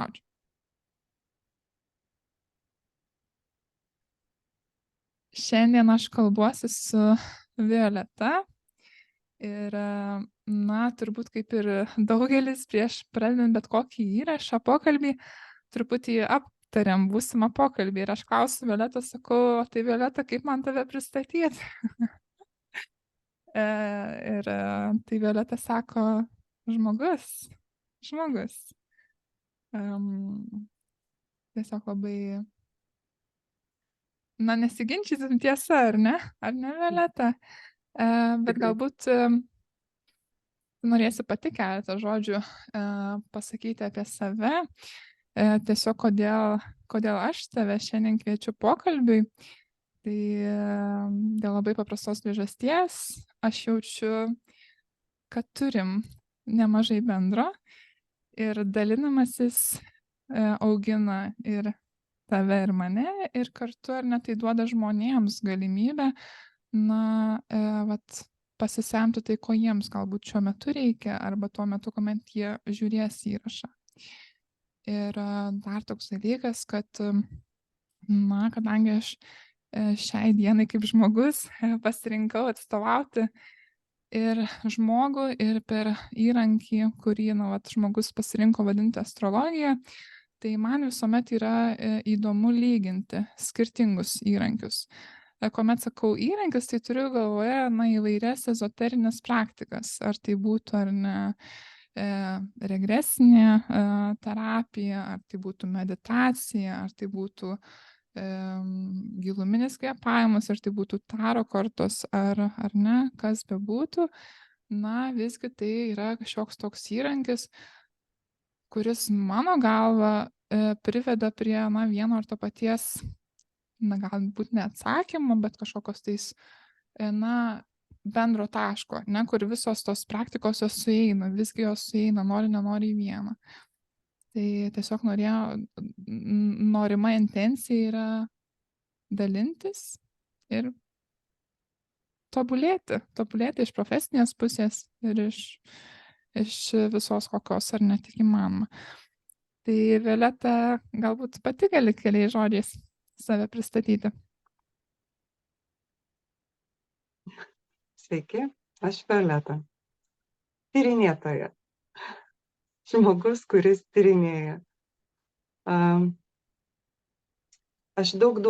Ačiū. Šiandien aš kalbuosi su Violeta ir, na, turbūt kaip ir daugelis prieš pradedant bet kokį įrašą, pokalbį, truputį aptariam būsimą pokalbį. Ir aš klausiu Violetą, sakau, tai Violeta, kaip man tave pristatyti? Ir tai Violeta sako, žmogus. Tiesiog labai, na, nesiginčysim tiesa, ar ne? Ar ne, Violeta? Bet galbūt norėsi pati keletą žodžių pasakyti apie save. Tiesiog kodėl aš tave šiandien kviečiu pokalbiui. Tai dėl labai paprastos priežasties aš jaučiu, kad turim nemažai bendro ir dalinamasis augina ir tave ir mane ir kartu ar ne tai duoda žmonėms galimybę, na, vat, pasisemti tai, ko jiems galbūt šiuo metu reikia arba tuo metu, kuomet jie žiūrės įrašą. Ir dar toks dalykas, kad, na, kadangi aš šiai dienai kaip žmogus pasirinkau atstovauti ir žmogų, ir per įrankį, kurį, na, vat, žmogus pasirinko vadinti astrologija, tai man visuomet yra įdomu lyginti skirtingus įrankius. Kuomet sakau įrankis, tai turiu galvoje, na, įvairias ezoterinės praktikas. Ar tai būtų, ar ne, regresinė terapija, ar tai būtų meditacija, ar tai būtų giluminis kvėpavimas, ar tai būtų taro kortos, ar ne, kas bebūtų. Na, visgi tai yra kažkoks toks įrankis, kuris mano galva priveda prie, na, vieno ar to paties, na, galbūt ne atsakymo, bet kažkokios tais, na, bendro taško, ne, kur visos tos praktikos jos sueina, visgi jos sueina, nenori į vieną. Tai tiesiog norima intencija yra dalintis ir tobulėti iš profesinės pusės ir iš visos kokios ar net tik įmanoma. Tai Violeta, galbūt pati gali keliais žodžiais save pristatyti. Sveiki, aš Violeta. Tyrinėtoja. Žmogus, kuris tyrinėja. Aš daug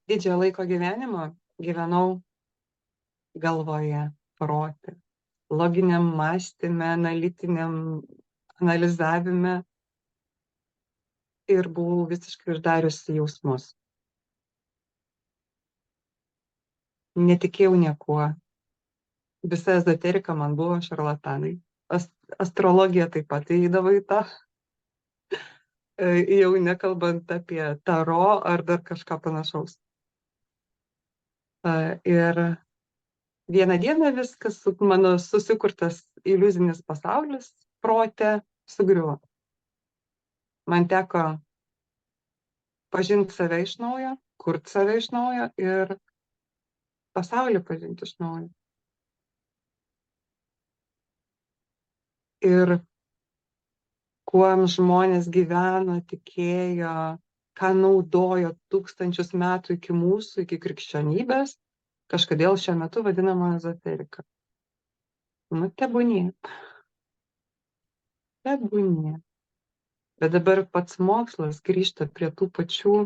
didžiąją laiko gyvenimo gyvenau galvoje, prote, loginiam mąstyme, analitiniam analizavime ir buvau visiškai uždariusi jausmus. Netikėjau niekuo. Visa ezoterika man buvo šarlatanai. Astrologija taip pat įeidavo į tą. Jau nekalbant apie taro ar dar kažką panašaus. Ir vieną dieną viskas, mano susikurtas iliuzinis pasaulis prote sugriuvo. Man teko pažinti save iš naujo, kurti save iš naujo ir pasaulį pažinti iš naujo. Ir kuom žmonės gyveno, tikėjo, ką naudojo tūkstančius metų iki mūsų, iki krikščionybės, kažkodėl šiuo metu vadinama ezoterika. Nu, tebūnie. Bet dabar pats mokslas grįžta prie tų pačių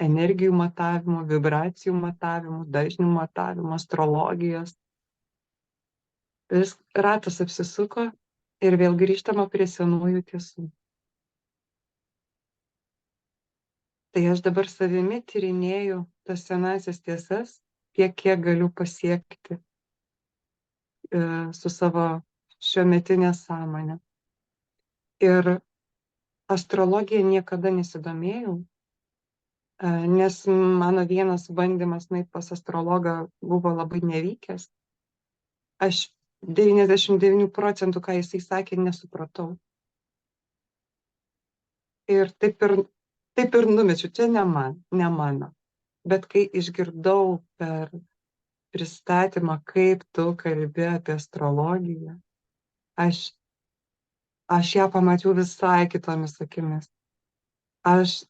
energijų matavimų, vibracijų matavimų, dažnių matavimų, astrologijos. Vis ratas apsisuko ir vėl grįžtama prie senųjų tiesų. Tai aš dabar savimi tyrinėju tas senasias tiesas, kiek galiu pasiekti su savo šiuometinė sąmonė. Ir astrologija niekada nesidomėjau, nes mano vienas bandymas nueiti pas astrologą buvo labai nevykęs. Aš 99%, ką jisai sakė, nesupratau. Ir taip ir numečiu, čia ne mano. Bet kai išgirdau per pristatymą, kaip tu kalbi apie astrologiją, aš aš ją pamačiau visai kitomis akimis. Aš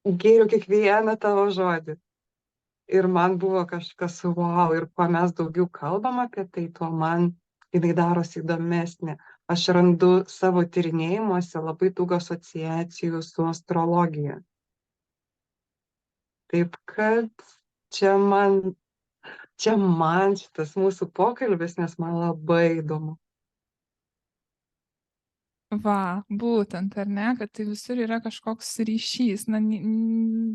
gėriau kiekvieną tavo žodį. Ir man buvo kažkas wow. Ir kuo mes daugiau kalbam apie tai, tuo man jinai darosi įdomesnė. Aš randu savo tyrinėjimuose labai daug asociacijų su astrologija. Taip kad čia man šitas mūsų pokalbis, nes man labai įdomu. Va, būtent, ar ne, kad tai visur yra kažkoks ryšys. Na,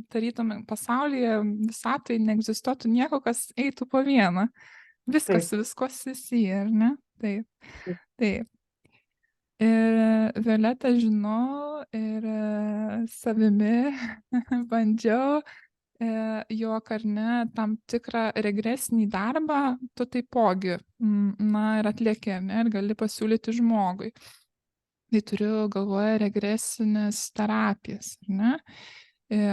tarytum pasaulyje visatai neegzistuotų nieko, kas eitų po vieną. Viskas, Taip. visko susiję, ar ne? Taip, Taip. taip. Ir Violeta žinau ir savimi bandžiau, jog ar ne tam tikrą regresinį darbą tu taipogi, na ir atlieki, ar ne, ir gali pasiūlyti žmogui. Tai turiu galvoje regresinės terapijas, ar ne?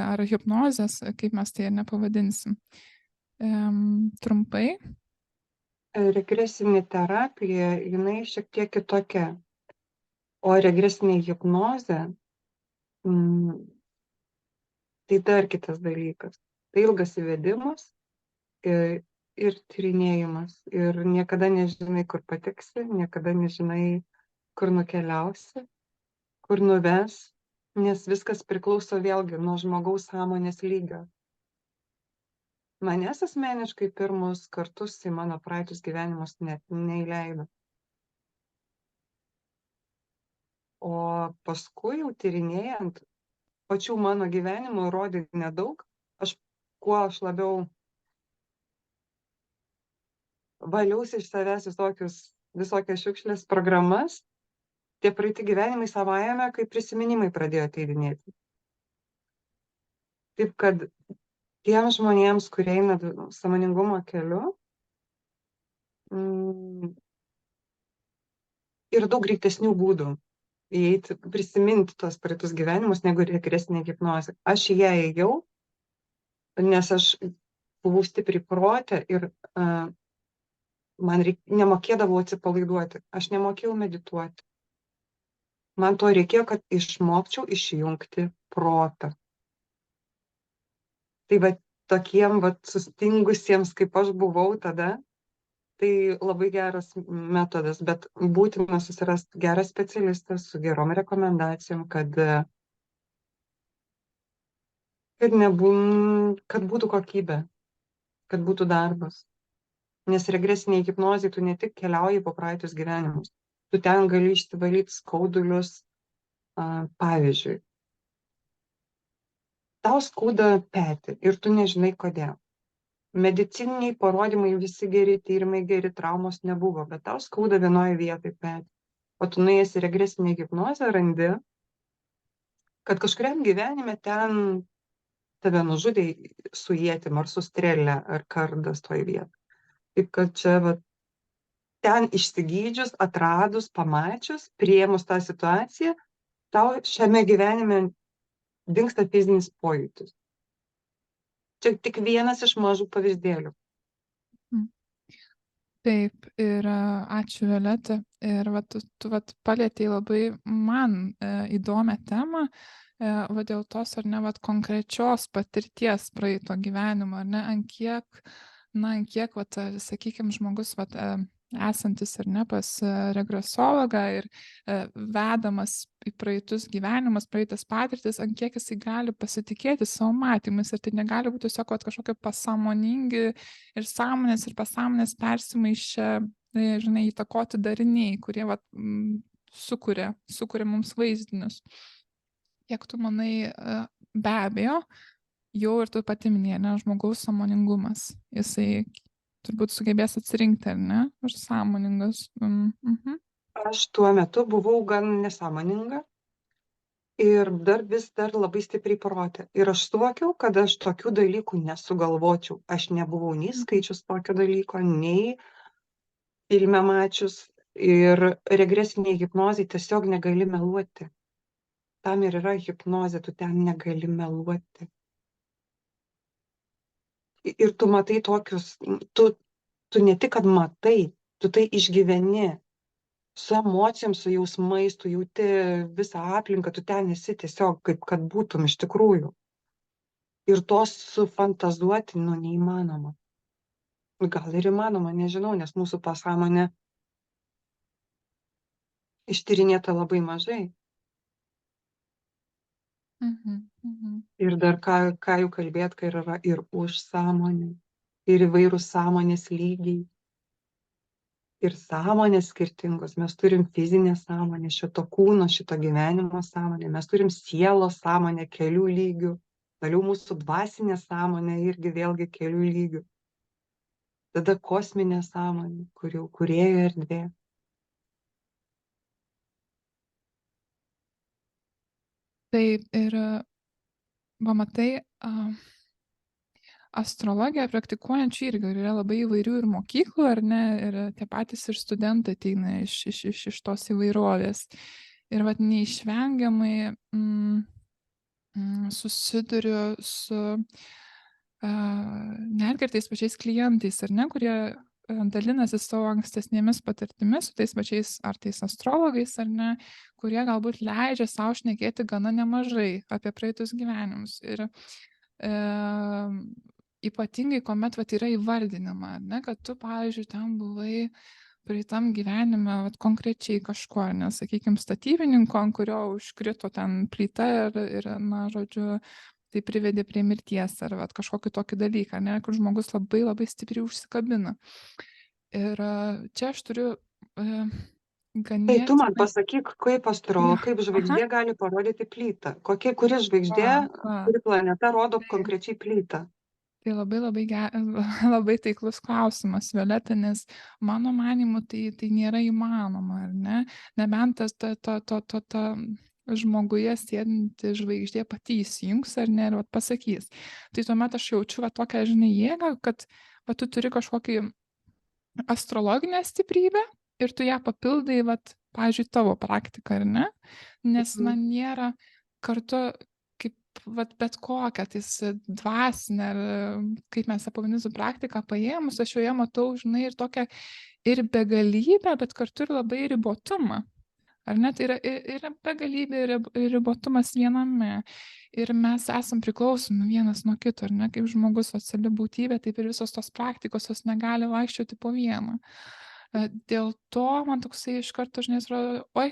Ar hipnozės, kaip mes tai nepavadinsim. Trumpai. Regresinė terapija, jinai šiek tiek kitokia. O regresinė hipnozė, tai dar kitas dalykas. Tai ilgas įvedimas ir tyrinėjimas. Ir niekada nežinai, kur pateksi, niekada nežinai, kur nukeliausi, kur nuves, nes viskas priklauso vėlgi nuo žmogaus sąmonės lygio. Manęs asmeniškai pirmus kartus į mano praeitus gyvenimus net neįleido. O paskui jau tyrinėjant, pačių mano gyvenimų rodė nedaug. Kuo aš labiau valiausi iš savęs visokias šiukšlės programas, tie praeiti gyvenimai savaime, kaip prisiminimai pradėjo ateidinėti. Taip kad tiems žmonėms, kurie eina sąmoningumo keliu, ir daug greitesnių būdų įeiti, prisiminti tos praeitus gyvenimus, negu regresinė hipnozė. Aš į ją ėjau, nes aš buvau stipriai protė ir man nemokėdavau atsipalaiduoti. Aš nemokėjau medituoti. Man to reikėjo, kad išmokčiau išjungti protą. Tai va tokiem sustingusiems, kaip aš buvau tada, tai labai geras metodas, bet būtina susirasti gerą specialistą su gerom rekomendacijom, kad būtų kokybė, kad būtų darbas. Nes regresiniai hipnozai tu ne tik keliauji po praeitus gyvenimus, tu ten gali išsivalyti skaudulius. Pavyzdžiui, tau skauda petį ir tu nežinai kodėl. Medicininiai parodymai visi geri, tyrimai geri, traumos nebuvo, bet tau skauda vienoje vietoje petį. O tu nuėjęs į regresinę hipnozę randi, kad kažkuriam gyvenime ten tave nužudė su ietim ar su strėle ar kardas toj vietoj. Taip kad čia ten išsigydžius, atradus, pamačius, priėmus tą situaciją, tau šiame gyvenime dingsta fizinis pojūtis. Čia tik vienas iš mažų pavyzdėlių. Taip, ir ačiū Violeta. Ir tu palietei labai man įdomią temą, dėl tos ar ne konkrečios patirties praeito gyvenimo, ar ne, ant kiek, sakykime, žmogus esantis ar ne pas regresologą ir vedamas į praeitus gyvenimus, praeitas patirtis, ant kiek jisai gali pasitikėti savo matymais, ir tai negali būti tiesiog kažkokie pasąmoningi ir sąmonės ir pasąmonės persimaišę, žinai, įtakoti dariniai, kurie sukuria mums vaizdinius. Kiek tu manai, be abejo, jau ir tu pati minėjai, ne, žmogaus sąmoningumas, jisai turbūt sugebės atsirinkti, ar ne, ar sąmoningas. Aš tuo metu buvau gan nesąmoninga ir vis dar labai stipriai protė. Ir aš suvokiau, kad aš tokių dalykų nesugalvočiau. Aš nebuvau nei skaičius tokio dalyko, nei filme mačius. Ir regresiniai hipnozai tiesiog negali meluoti. Tam ir yra hipnozė, tu ten negali meluoti. Ir tu matai tokius, tu ne tik, kad matai, tu tai išgyveni su emocijom, su jausmais, tu jauti visą aplinką, tu ten esi tiesiog kaip kad būtum iš tikrųjų. Ir to sufantazuoti, nu, neįmanoma. Gal ir įmanoma, nežinau, nes mūsų pasąmonė ištyrinėta labai mažai. Ir dar ką jau kalbėt, kai yra ir už sąmonę, ir įvairūs sąmonės lygiai, ir sąmonės skirtingos. Mes turim fizinę sąmonę, šito kūno, šito gyvenimo sąmonę, mes turim sielos sąmonę kelių lygių, toliau mūsų dvasinė sąmonė irgi vėlgi kelių lygių. Tada kosminė sąmonė, kur jau kūrėjo erdvė. Taip, ir pamatai, astrologiją praktikuojančių irgi yra labai įvairių ir mokyklų, ar ne, ir tie patys ir studentai ateina iš tos įvairovės. Ir vat neišvengiamai susiduriu su netgi ir tais pačiais klientais, ar ne, kurie dalinasi savo ankstesnėmis patirtimis su tais pačiais ar tais astrologais, ar ne, kurie galbūt leidžia savo šnekėti gana nemažai apie praeitus gyvenimus. Ir ypatingai, kuomet vat, yra įvardinama, ne, kad tu, pavyzdžiui, ten buvai praeitam gyvenime vat, konkrečiai kažko, nes, sakykime, statybininko, ant kurio užkrito ten plyta ir na, žodžiu, tai privedė prie mirties ar vat, kažkokį tokį dalyką, ne, kur žmogus labai labai stipriai užsikabina. Ir čia aš turiu Tai tu man ganėtinai... pasakyk, kaip kaip žvaigždė gali parodyti plytą. Kuri žvaigždė, kuri planeta rodo konkrečiai plytą? Tai labai labai labai taiklus klausimas, Violeta, nes mano manimu tai nėra įmanoma, ar ne? Nebent ta žmoguje sėdinti žvaigždė pati įsijungs, ar ne, ir vat, pasakys. Tai tuomet aš jaučiu va, tokią, žinai, jėgą, kad va, tu turi kažkokį astrologinę stiprybę ir tu ją papildai, vat, pavyzdžiui, tavo praktiką, ar ne? Nes, na, nėra kartu kaip vat, bet kokią tais dvasinę, ar kaip mes pavadinsim praktiką paėmus, aš joje matau, žinai, ir tokią ir begalybę, bet kartu ir labai ribotumą. Ar ne, tai yra ir begalybė, ir ribotumas viename. Ir mes esam priklausomi vienas nuo kito, ar ne, kaip žmogus sociali būtybė, taip ir visos tos praktikos, jos negali vaikščioti po vieną. Dėl to man toksai iš karto, žinai, atrodo, oi,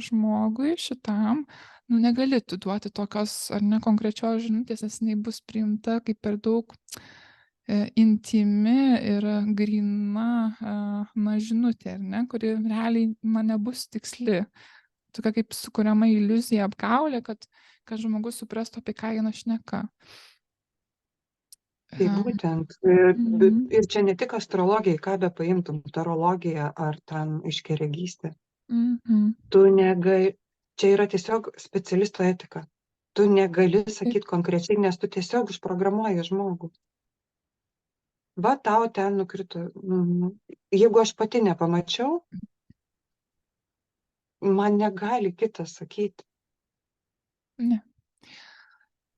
žmogui šitam, nu, negali tu duoti tokios, ar ne, konkrečios žinutės, nes jinai bus priimta kaip per daug intimi ir grina, na, žinutė, ar ne, kuri realiai, na, nebus tiksli. Tokia kaip sukuriama iliuzija, apgaulė, kad žmogus suprastų, apie ką eina šneka. Tai būtent. Ir čia ne tik astrologija, ką be paimtum, tarologija ar ten aiškiaregystė. Tu negali, čia yra tiesiog specialisto etika. Tu negali sakyti konkrečiai, nes tu tiesiog užprogramuoji žmogų. Va, tau ten nukrito. Jeigu aš pati nepamačiau, man negali kitas sakyti. Ne.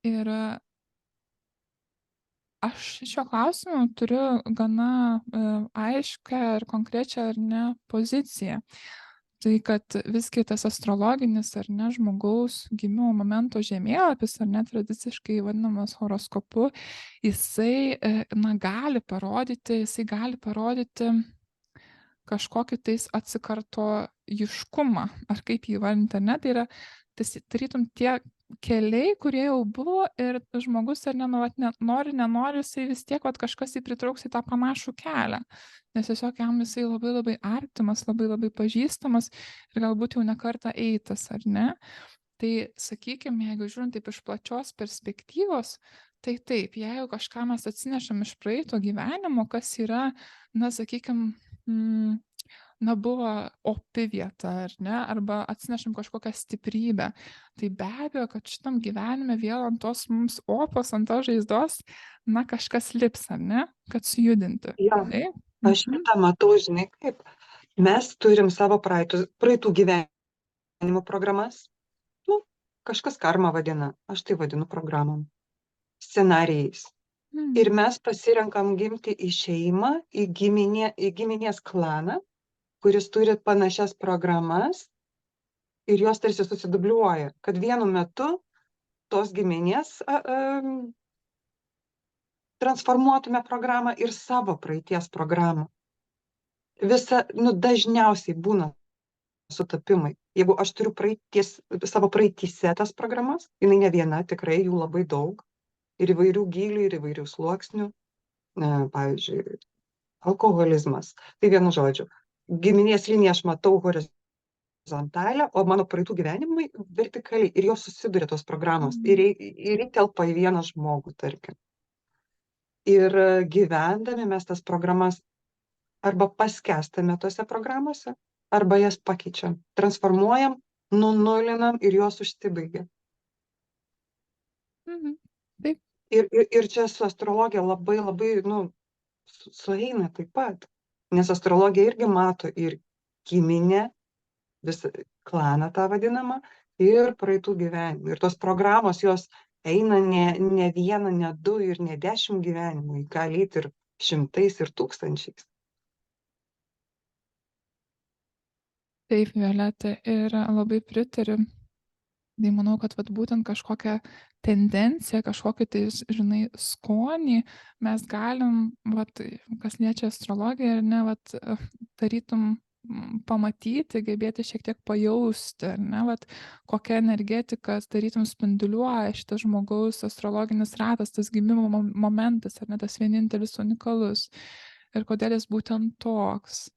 Ir aš šio klausimu turiu gana aišką ir konkrečią, ar ne, poziciją. Tai, kad visgi tas astrologinis, ar ne, žmogaus gimimo momento žemėlapis, ar ne, tradiciškai vadinamas horoskopu, jisai, na, gali parodyti kažkokį tais atsikartojiškumą, ar kaip jį vadinti, ar ne, tai yra, tarytum tie keliai, kurie jau buvo ir žmogus, ar ne, nori, nenori, jisai vis tiek kažkas jį pritrauks į tą panašų kelią, nes tiesiog jam jisai labai labai artimas, labai labai pažįstamas ir galbūt jau ne kartą eitas, ar ne. Tai sakykime, jeigu žiūrint taip iš plačios perspektyvos, tai taip, jeigu kažką mes atsinešam iš praeito gyvenimo, kas yra, na, sakykime, na, buvo opi vieta, ar ne, arba atsinešam kažkokią stiprybę, tai be abejo, kad šitam gyvenime vėl ant tos mums opos, ant tos žaizdos, na, kažkas lips, ar ne, kad sujudinti. Jo, aš šitą matau, žinai, kaip mes turim savo praeitų gyvenimo programas, nu, kažkas karma vadina, aš tai vadinu programom, scenarijais. Ir mes pasirenkam gimti į šeimą, į giminės klaną, kuris turi panašias programas ir jos tarsi susidubliuoja, kad vienu metu tos giminės transformuotume programą ir savo praeities programą. Dažniausiai būna sutapimai. Jeigu aš turiu savo praeityse tas programas, jinai ne viena, tikrai jų labai daug, ir įvairių gylių, ir įvairių sluoksnių, pavyzdžiui, alkoholizmas. Tai vienu žodžiu, giminės liniją aš matau horizontalę, o mano praeitų gyvenimai vertikaliai, ir jos susiduria tos programos, ir įtelpa į vieną žmogų, tarkim. Ir gyvendami mes tas programas arba paskęstame tose programose, arba jas pakeičiam, transformuojam, nunulinam ir jos užsibaigia. Taip. Ir čia su astrologija labai sueina taip pat, nes astrologija irgi mato ir giminę, visą klaną tą vadinamą, ir praeitų gyvenimų. Ir tos programos jos eina ne vieną, ne du ir ne 10 gyvenimų, gali eiti ir 100 ir 1000. Taip, Violeta, ir labai pritariu. Tai manau, kad būtent kažkokią tendenciją, kažkokį tai, žinai, skonį mes galim, kas liečia astrologiją, ar ne, tarytum pamatyti, gebėti šiek tiek pajausti, ar ne, kokia energetika tarytum spinduliuoja šitas žmogaus astrologinis ratas, tas gimimo momentas, ar ne, tas vienintelis unikalus. Ir kodėl jis būtent toks.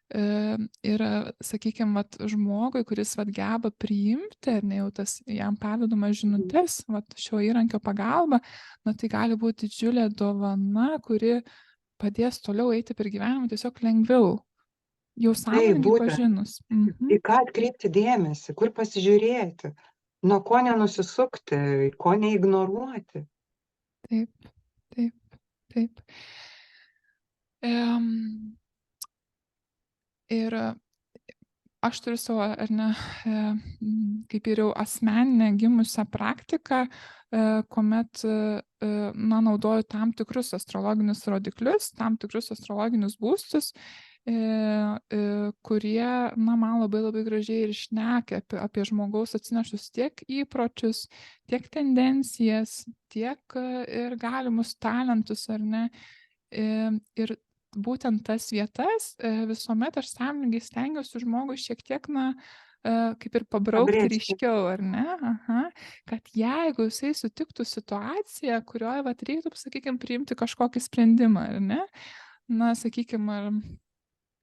Ir, sakykime, žmogui, kuris geba priimti, ar ne, jau tas jam perduodamas žinutes, šio įrankio pagalba, tai gali būti didžiulė dovana, kuri padės toliau eiti per gyvenimą tiesiog lengviau, jau sąmoningai pažinus. Į ką atkreipti dėmesį, kur pasižiūrėti, nuo ko nenusisukti, ko neignoruoti. Taip, taip, taip. Ir aš turiu savo, ar ne, kaip ir jau asmeninę gimusią praktiką, kuomet naudoju tam tikrus astrologinius rodiklius, tam tikrus astrologinius būstus, kurie man labai labai gražiai ir šneka apie žmogaus atsineštus tiek įpročius, tiek tendencijas, tiek ir galimus talentus, ar ne. Ir būtent tas vietas visuomet aš sąmoningai stengiuosi žmogui šiek tiek, kaip ir pabraukti ryškiau, ar ne? Kad jeigu jisai sutiktų situaciją, kurioje reiktų, sakykime, priimti kažkokį sprendimą, ar ne? Sakykime, ar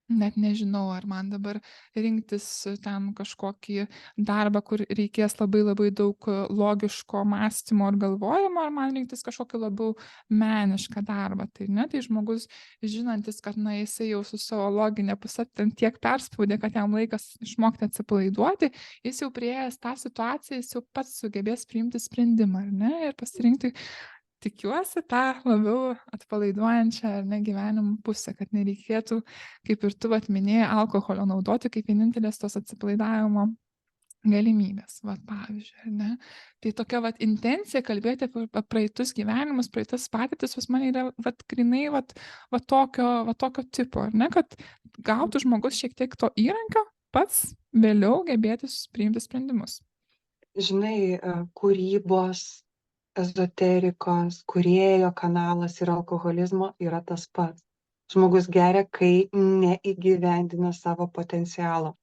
net nežinau, ar man dabar rinktis ten kažkokį darbą, kur reikės labai labai daug logiško mąstymo ir galvojimo, ar man rinktis kažkokį labiau menišką darbą. Tai žmogus, žinantis, kad jisai jau su savo loginė puse ten tiek perspaudė, kad jam laikas išmokti atsipalaiduoti, jis jau priėjęs tą situaciją, jis jau pats sugebės priimti sprendimą, ar ne, ir pasirinkti, tikiuosi, tą labiau atpalaiduojančią, ar ne, gyvenimo pusę, kad nereikėtų, kaip ir tu minėjai, alkoholio naudoti kaip vienintelės tos atsipalaidavimo galimybės, pavyzdžiui, ar ne. Tai tokia intencija kalbėti apie praeitus gyvenimus, praeitas patirtis, pas mane yra grinai tokio tipo, ar ne, kad gautų žmogus šiek tiek to įrankio pats vėliau gebėti priimti sprendimus. Žinai, kūrybos, ezoterikos, kūrėjo kanalas ir alkoholizmo yra tas pats. Žmogus geria, kai neįgyvendina savo potencialo.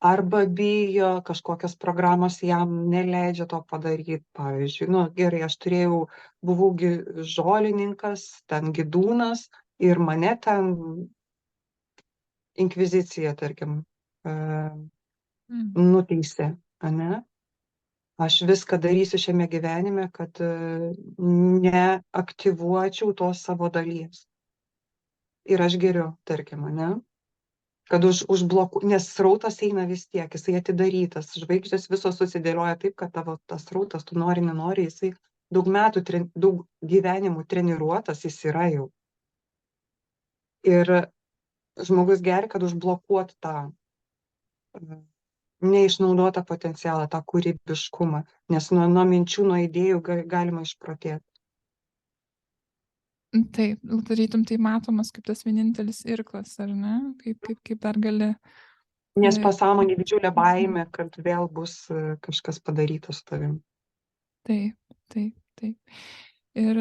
Arba bijo, kažkokios programos jam neleidžia to padaryti. Pavyzdžiui, gerai, aš buvau žolininkas, ten gidūnas ir mane ten inkvizicija, tarkim, nuteisė, ane? Aš viską darysiu šiame gyvenime, kad neaktyvuočiau tos savo dalies. Ir aš geriu, tarkim, ne? Kad nes srautas eina vis tiek, jisai atidarytas, žvaigždės visos susidėlioja taip, kad tavo tas srautas, tu nori, nenori, jisai daug metų, daug gyvenimų treniruotas, jis yra jau. Ir žmogus geria, kad užblokuot tą neišnaudotą potencialą, tą kūrybiškumą, nes nuo minčių, nuo idėjų galima išprotėti. Taip, tarytum tai matomas kaip tas vienintelis irklas, ar ne? Kaip dar gali. Nes e, pasąmonė didžiulė baimė, kad vėl bus kažkas padaryta su tavim. Taip, taip, taip. Ir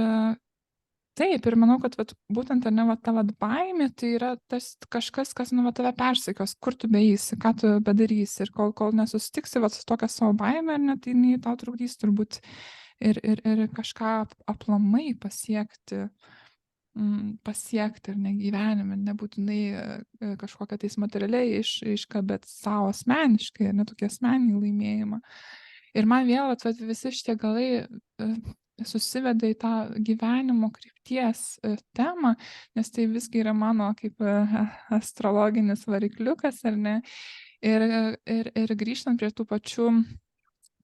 taip, ir manau, kad vat, būtent ar ne, vat, ta vat, baimė, tai yra tas kažkas, kas nu, vat, tave persekios, kur tu beįsi, ką tu bedarysi. Ir kol nesusitiksi vat, su tokia savo baimė, ar ne, tai jinai tau trukdys turbūt ir kažką aplamai pasiekti. Pasiekti ir ne gyvenime, nebūtinai kažkokią tais materialiai išką, bet savo asmeniškai, ne tokį asmeninį laimėjimą. Ir man vėl vat, visi šitie galai susiveda į tą gyvenimo krypties temą, nes tai visgi yra mano kaip astrologinis varikliukas, ar ne? Ir grįžtant prie tų pačių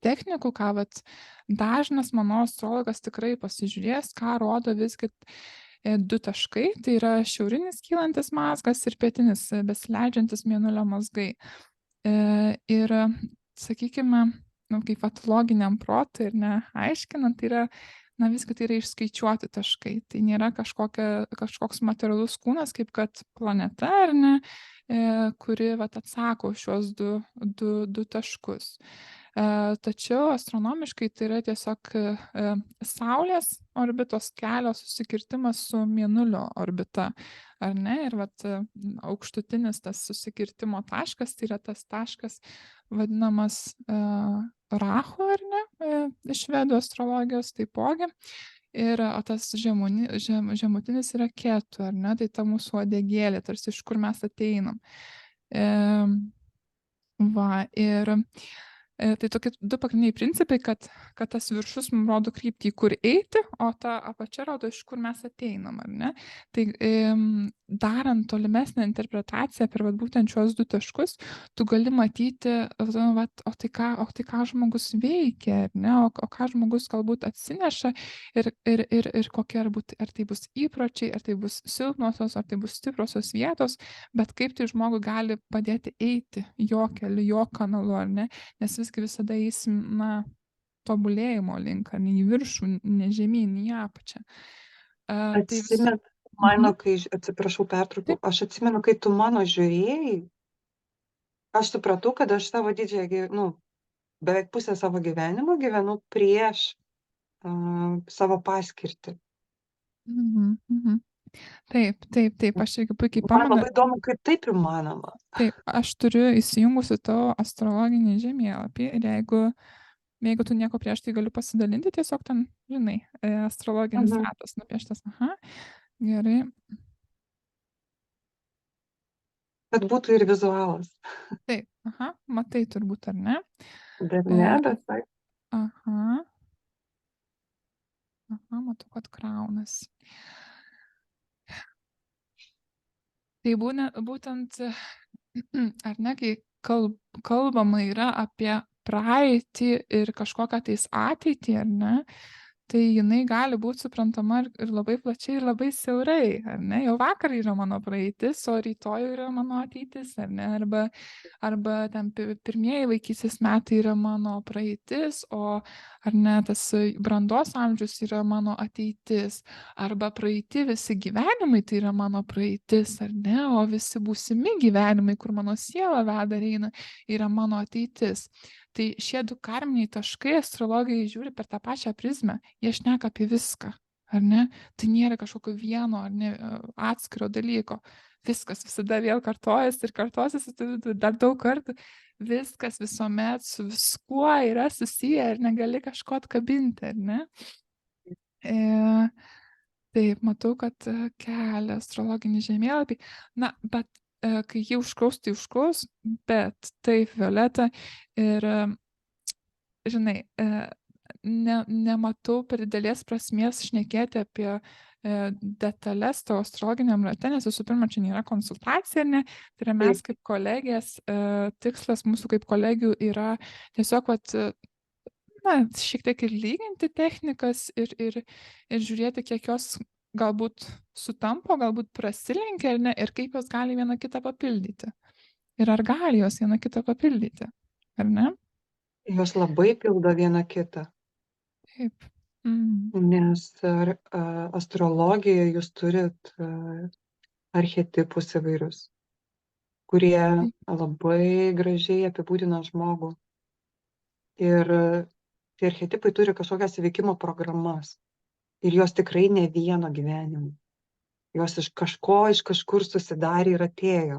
technikų, ką vat, dažnas mano astrologas tikrai pasižiūrės, ką rodo visgi du taškai, tai yra šiaurinis kylantis mazgas ir pietinis besileidžiantis mėnulio mazgai. Ir, sakykime, nu, kaip patologiniam protui ir neaiškinant, tai yra, na visgi tai yra išskaičiuoti taškai. Tai nėra kažkoks materialus kūnas, kaip kad planeta, ar ne, kuri vat, atsako šios du taškus. Tačiau astronomiškai tai yra tiesiog Saulės orbitos kelio susikirtimas su Mėnulio orbita, ar ne? Ir vat, aukštutinis tas susikirtimo taškas, tai yra tas taškas vadinamas Rahu, ar ne? Iš švedų astrologijos taipogi. Ir tas žemutinis yra Ketu, ar ne? Tai ta mūsų uodegėlė, tarsi iš kur mes ateinam. Ir tai tokie du pagrindiniai principai, kad tas viršus mums rodo kryptį, kur eiti, o ta apačia rodo, iš kur mes ateinam, ar ne? Tai darant tolimesnę interpretaciją per būtent šios du taškus, tu gali matyti, o tai ką žmogus veikia, ar ne? O ką žmogus galbūt atsineša ir kokie ar tai bus įpročiai, ar tai bus silpnosios, ar tai bus stiprosios vietos, bet kaip tai žmogui gali padėti eiti jo keliu, jo kanalu, ar ne? Nes visgi visada eisim, na, tobulėjimo link, ar ne į viršų, ne žemyn, į apačią. Atsimenu, atsiprašau pertraukiau, aš atsimenu, kai tu mano žiūrėjai, aš supratau, kad aš savo beveik pusę savo gyvenimo gyvenu prieš savo paskirtį. Taip, aš irgi puikiai Man pamenu. labai įdomu, kaip taip įmanoma. Taip, aš turiu įsijungusi tavo astrologinį žemėlapį ir jeigu tu nieko prieš, tai galiu pasidalinti, tiesiog ten, žinai, astrologinis ratas nupieštas. Aha, gerai. Kad būtų ir vizualas. Taip, aha, matai turbūt, ar ne? Dar ne, bet taip. Aha, matau, kad kraunasi. Tai būtent, ar ne, kai kalbama yra apie praeitį ir kažkokią tais ateitį, ar ne, tai jinai gali būti suprantama ir labai plačiai, ir labai siaurai, ar ne? Jau vakar yra mano praeitis, o rytoj yra mano ateitis, ar ne? Arba ten pirmieji vaikystės metai yra mano praeitis, o ar ne tas brandos amžius yra mano ateitis, arba praeiti visi gyvenimai tai yra mano praeitis, ar ne? O visi būsimi gyvenimai, kur mano siela veda ir eina, yra mano ateitis. Tai šie du karminiai taškai astrologai žiūri per tą pačią prizmę, jie šneka apie viską, ar ne? Tai nėra kažkokio vieno ar ne atskiro dalyko. Viskas visada vėl kartojasi ir kartosis dar daug kartų. Viskas visuomet su viskuo yra susiję ir negali kažko atkabinti, ar ne? Taip, matau, kad kelia astrologinį žemėlapį. Na, bet kai jį užkraus, tai užkraus, bet taip, Violeta, ir žinai, nematau per didelės prasmės šnekėti apie detalės tavo astrologiniam rate, nes visų pirma, čia nėra konsultacija, ne? Tai yra mes kaip kolegės, tikslas mūsų kaip kolegių yra tiesiog, na, šiek tiek ir lyginti technikas ir žiūrėti, kiek jos galbūt sutampa, galbūt prasilenkia, ar ne, ir kaip jos gali vieną kitą papildyti. Ir ar gali jos vieną kitą papildyti, ar ne? Jos labai pildo vieną kitą. Taip. Nes astrologijoje jūs turit archetipus įvairius, kurie Taip, labai gražiai apibūdina žmogų. Ir tie archetipai turi kažkokias veikimo programas. Ir jos tikrai ne vieno gyvenimo. Jos iš kažkur susidarė ir atėjo.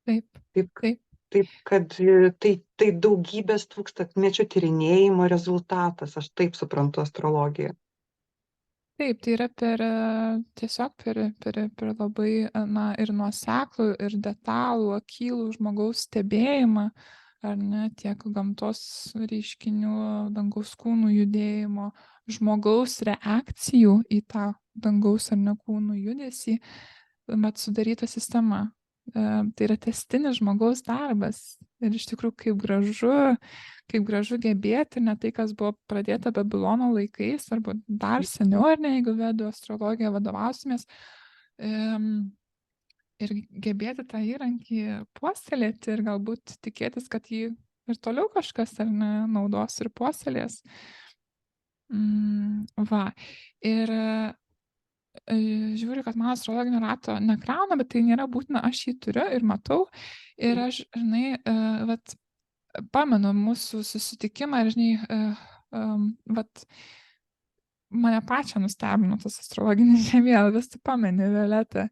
taip, Taip, taip. taip kad tai daugybės tūkstantmečių tyrinėjimo rezultatas. Aš taip suprantu astrologiją. Taip, tai yra tiesiog per labai, na, ir nuoseklų, ir detalų, akylų žmogaus stebėjimą, ar ne, tiek gamtos reiškinių, dangaus kūnų judėjimo, žmogaus reakcijų į tą dangaus ar ne kūnų judesį, bet sudaryta sistema. Tai yra tęstinis žmogaus darbas. Ir iš tikrųjų, kaip gražu gebėti ne tai, kas buvo pradėta Babilono laikais, arba dar seniau, ar ne, jeigu vedų astrologiją vadovausimės, ir gebėti tą įrankį puoselėti ir galbūt tikėtis, kad jį ir toliau kažkas ar ne naudos ir puoselės. Va. Ir žiūriu, kad mano astrologinio rato nekrauna, bet tai nėra būtina, aš jį turiu ir matau. Ir aš, žinai, vat, pamenu mūsų susitikimą ir, žinai, vat, mane pačią nustebino tas astrologinis žemėlapis, tu pameni, Violeta.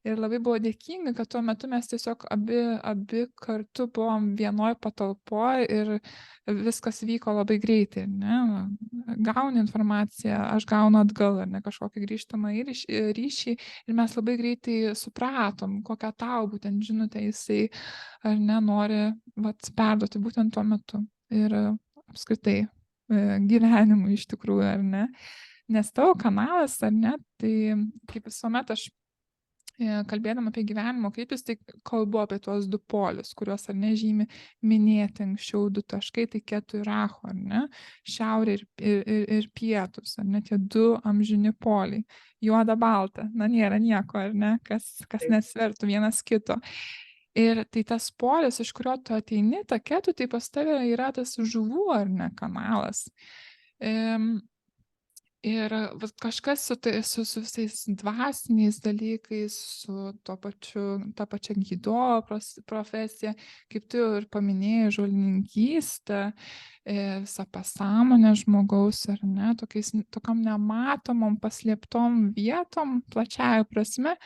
Ir labai buvo dėkinga, kad tuo metu mes tiesiog abi kartu buvom vienoj patalpoj ir viskas vyko labai greitai, ne? Gauni informaciją, aš gaunu atgal, ar ne, kažkokį grįžtamą ryšį ir mes labai greitai supratom, kokią tau būtent žinutę jisai, ar ne, nori vat, perduoti būtent tuo metu. Ir apskritai gyvenimui iš tikrųjų, ar ne? Nes tavo kanalas, ar ne, tai kaip visuomet aš kalbėdama apie gyvenimo kryptis, tai kalbu apie tuos du polius, kuriuos ar nežymi minėti anksčiau du taškai, tai Ketu ir Rahu, ar ne, šiaurė ir pietus, ar ne, tie du amžini poliai, juoda balta, na nėra nieko, ar ne, kas nesvertų vienas kito. Ir tai tas polis, iš kurio tu ateini, ta Ketu, tai pas tave yra tas žuvų, ar ne, kanalas. Ir kažkas su visais dvasiniais dalykais, su ta pačia gydo profesija, kaip tu ir paminėjai, žolininkystę, visą pasąmonę žmogaus, ar ne, tokiam nematomom, paslėptom vietom, plačiaja prasme,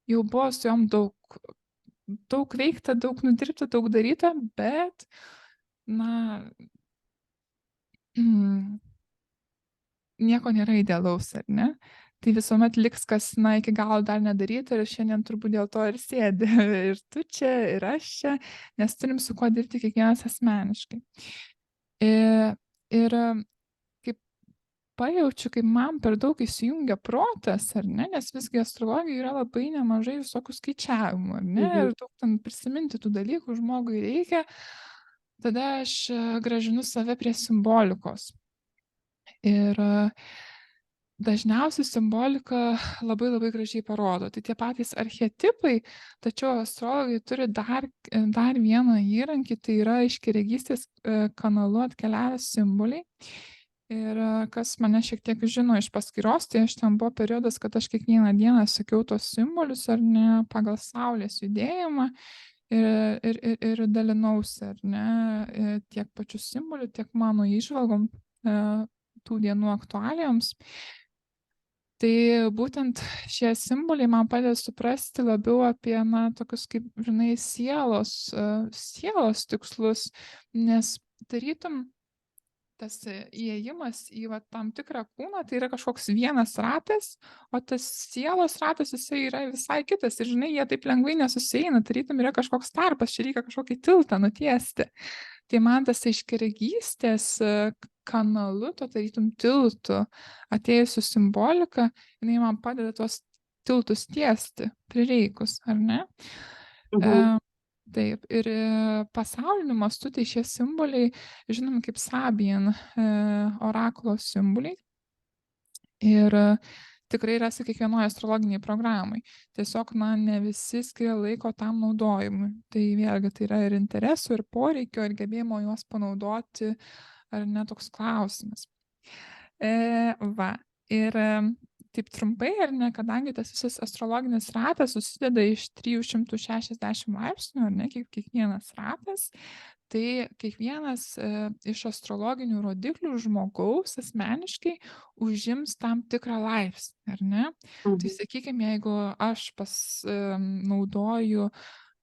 jau buvo su jom daug veikta, daug nudirbta, daug daryta, bet, na, nieko nėra idealaus, ar ne? Tai visuomet liks, kas, na, iki galo dar nedaryta ir šiandien turbūt dėl to ir sėdi. Ir tu čia, ir aš čia, nes turim su kuo dirbti kiekvienas asmeniškai. Ir kaip pajaučiu, kaip man per daug įsijungia protas, ar ne? Nes visgi astrologija yra labai nemažai visokių skaičiavimų, ar ne? Ir daug ten prisiminti tų dalykų žmogui reikia. Tada aš grąžinu save prie simbolikos. Ir dažniausiai simbolika labai labai gražiai parodo. Tai tie patys archetipai, tačiau astrologai turi dar vieną įrankį, tai yra aiškiaregystės kanalu atkeliavę simboliai. Ir kas mane šiek tiek žino iš paskyros, tai aš ten buvo periodas, kad aš kiekvieną dieną sakiau tos simbolius, ar ne, pagal Saulės judėjimą. Ir dalinausi, ar ne, tiek pačių simbolių, tiek mano įžvalgom tų dienų aktualijoms. Tai būtent šie simboliai man padeda suprasti labiau apie, na, tokius kaip, žinai, sielos tikslus, nes tarytum tas įėjimas į tam tikrą kūną, tai yra kažkoks vienas ratas, o tas sielos ratas, jisai yra visai kitas. Ir žinai, jie taip lengvai nesusieina, tarytum yra kažkoks tarpas, čia reikia kažkokį tiltą nutiesti. Tai man tas aiškiaregystės kanalu, to tarytum tiltų, atėjusių simbolika, jinai man padeda tuos tiltus tiesti prireikus, ar ne? Taip, ir pasauliniu mastu tai šie simboliai, žinomi kaip Sabian orakulo simboliai. Ir tikrai rasi kiekvienoje astrologiniai programai. Tiesiog, na, ne visi skiria laiko tam naudojimui. Tai vėlgi tai yra ir interesų, ir poreikio, ir gebėjimo juos panaudoti ar ne, toks klausimas. Va. Ir taip trumpai, ar ne, kadangi tas visas astrologinis ratas susideda iš 360 laipsnių, ar ne, kiekvienas ratas, tai kiekvienas iš astrologinių rodiklių žmogaus asmeniškai užims tam tikrą laipsnį, ar ne? Tai sakykime, jeigu aš naudoju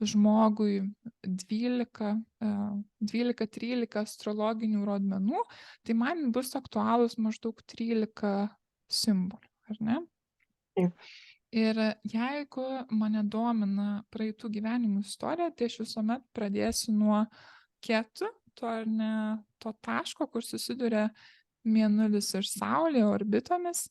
žmogui 12-13 astrologinių rodmenų, tai man bus aktualūs maždaug 13 simbolių, ar ne? Taip. Ir jeigu mane domina praeitų gyvenimų istorija, tai aš visuomet pradėsiu nuo ketų, to taško, kur susiduria Mėnulis ir Saulė orbitomis.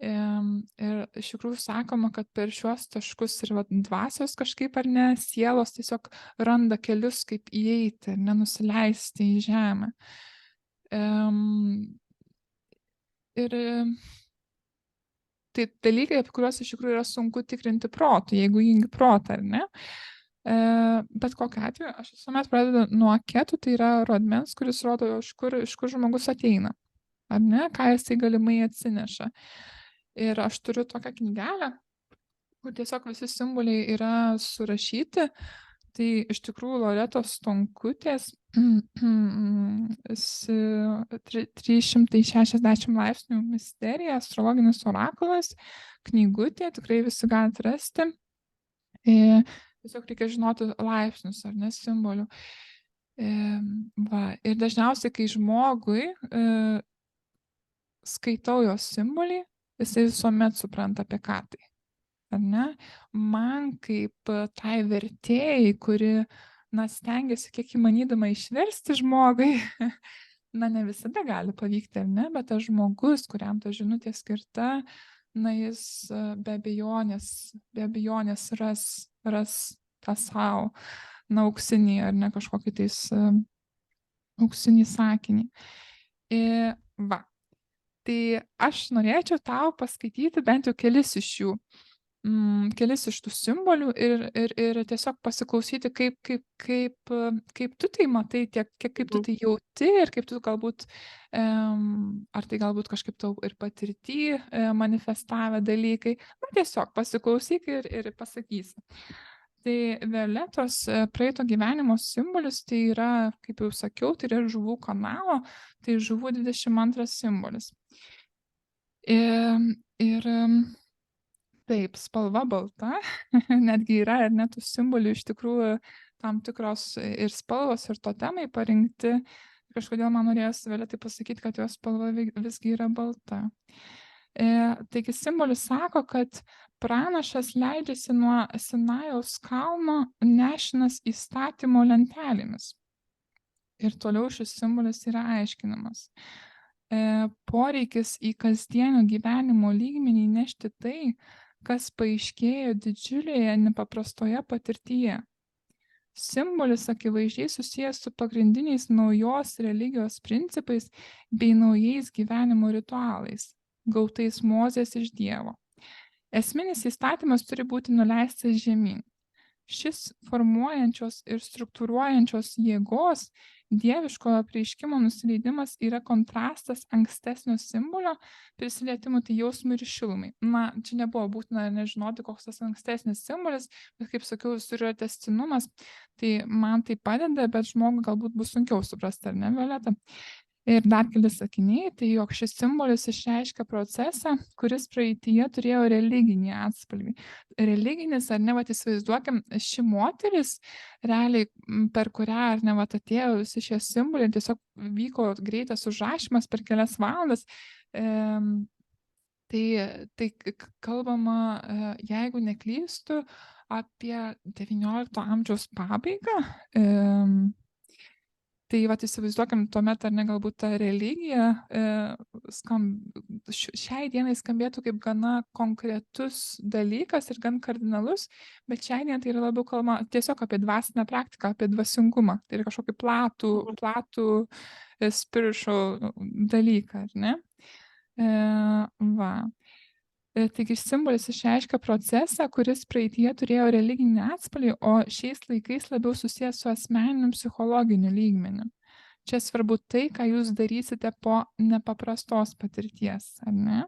Ir iš tikrųjų sakoma, kad per šiuos taškus ir dvasios kažkaip ar ne, sielos tiesiog randa kelius, kaip įeiti ir nenusileisti į žemę. Ir tai dalykai, apie kuriuos iš tikrųjų yra sunku tikrinti protu, jeigu įjungi protą, ar ne? Bet kokiu atveju, aš visuomet pradedu nuo ketų, tai yra rodmens, kuris rodo, iš kur žmogus ateina, ar ne, ką jisai galimai atsineša. Ir aš turiu tokią knygelę, kur tiesiog visi simboliai yra surašyti. Tai iš tikrųjų Loretos Stonkutės 360 laipsnių misterija, astrologinis orakulas, knygutė, tikrai visi galite rasti. Tiesiog reikia žinoti laipsnius, ar ne, simbolių. Ir dažniausiai, kai žmogui skaitau jos simbolį, jisai visuomet supranta, apie ką tai. Ar ne? Man kaip tai vertėjai, kuri, stengiasi kiek įmanydama išversti žmogui, ne visada gali pavykti, ar ne? Bet tas žmogus, kuriam ta žinutė skirta, jis be abejonės ras tą savo, auksinį, ar ne, kažkokį tais auksinį sakinį. Tai aš norėčiau tau paskaityti bent jau kelis iš jų. Kelis iš tų simbolių ir tiesiog pasiklausyti, kaip tu tai matai, kaip tu tai jauti ir kaip tu galbūt, ar tai galbūt kažkaip tau ir patirty manifestavę dalykai. Tiesiog pasiklausyk ir pasakysi. Tai violetos praeito gyvenimo simbolis, tai yra, kaip jau sakiau, tai yra žuvų kanalo, tai žuvų 22 simbolis. Ir taip, spalva balta, netgi yra ir net tų simbolių iš tikrųjų tam tikros ir spalvos, ir totemai parinkti. Kažkodėl man norėjosi Violetai pasakyti, kad jos spalva visgi yra balta. Taigi simbolis sako, kad pranašas leidžiasi nuo Sinajaus kalno nešinas įstatymo lentelėmis. Ir toliau šis simbolis yra aiškinamas. Poreikis į kasdienio gyvenimo lygmenį nešti tai, kas paaiškėjo didžiulėje nepaprastoje patirtyje. Simbolis akivaizdžiai susijęs su pagrindiniais naujos religijos principais bei naujais gyvenimo ritualais, gautais Mozės iš Dievo. Esminis įstatymas turi būti nuleistas žemyn. Šis formuojančios ir struktūruojančios jėgos dieviškojo apreiškimo nusileidimas yra kontrastas ankstesnio simbolio prisilietimų tai jausmui ir šilumai. Čia nebuvo būtina nežinoti, koks tas ankstesnis simbolis, bet kaip sakiau, visur yra tęstinumas, tai man tai padeda, bet žmogui galbūt bus sunkiau suprasti, ar ne, Violeta? Ir dar keli sakiniai, tai jog šis simbolis išreiškia procesą, kuris praeityje turėjo religinį atspalvį. Religinis, ar ne, įsivaizduokim, ši moteris, realiai per kurią, ar ne, atėjo visi šie simboliai, tiesiog vyko greitas užrašymas per kelias valandas. Tai kalbama, jeigu neklystu, apie 19 amžiaus pabaigą. Tai įsivaizduokim tuomet, ar ne, galbūt ta religija šiai dienai skambėtų kaip gana konkretus dalykas ir gan kardinalus, bet šiai dienai tai yra labiau kalbama tiesiog apie dvasinę praktiką, apie dvasingumą. Tai yra kažkokį platų spiritual dalyką, ar ne? Taigi simbolis išreiškia procesą, kuris praeityje turėjo religinį atspalvį, o šiais laikais labiau susijęs su asmeniniu psichologiniu lygmeniu. čia svarbu tai, ką jūs darysite po nepaprastos patirties, ar ne?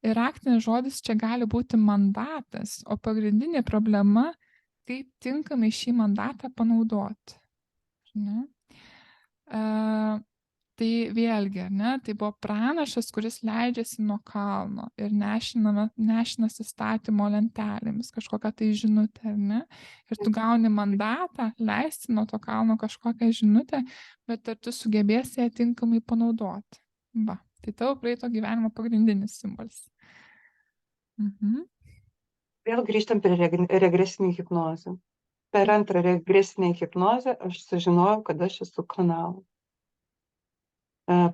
Ir raktinis žodis čia gali būti mandatas, o pagrindinė problema, kaip tinkamai šį mandatą panaudoti. Ne? Tai vėlgi, ar ne, tai buvo pranašas, kuris leidžiasi nuo kalno ir nešinasi statymo lentelėmis kažkokią tai žinutę, ar ne? Ir tu gauni mandatą leisti nuo to kalno kažkokią žinutę, bet ar tu sugebėsi ją tinkamai panaudoti. Va, tai tavo praeito gyvenimo pagrindinis simbolis. Vėl grįžtam prie regresinį hipnozę. Per antrą regresinę hipnozę aš sužinojau, kad aš esu kanalas.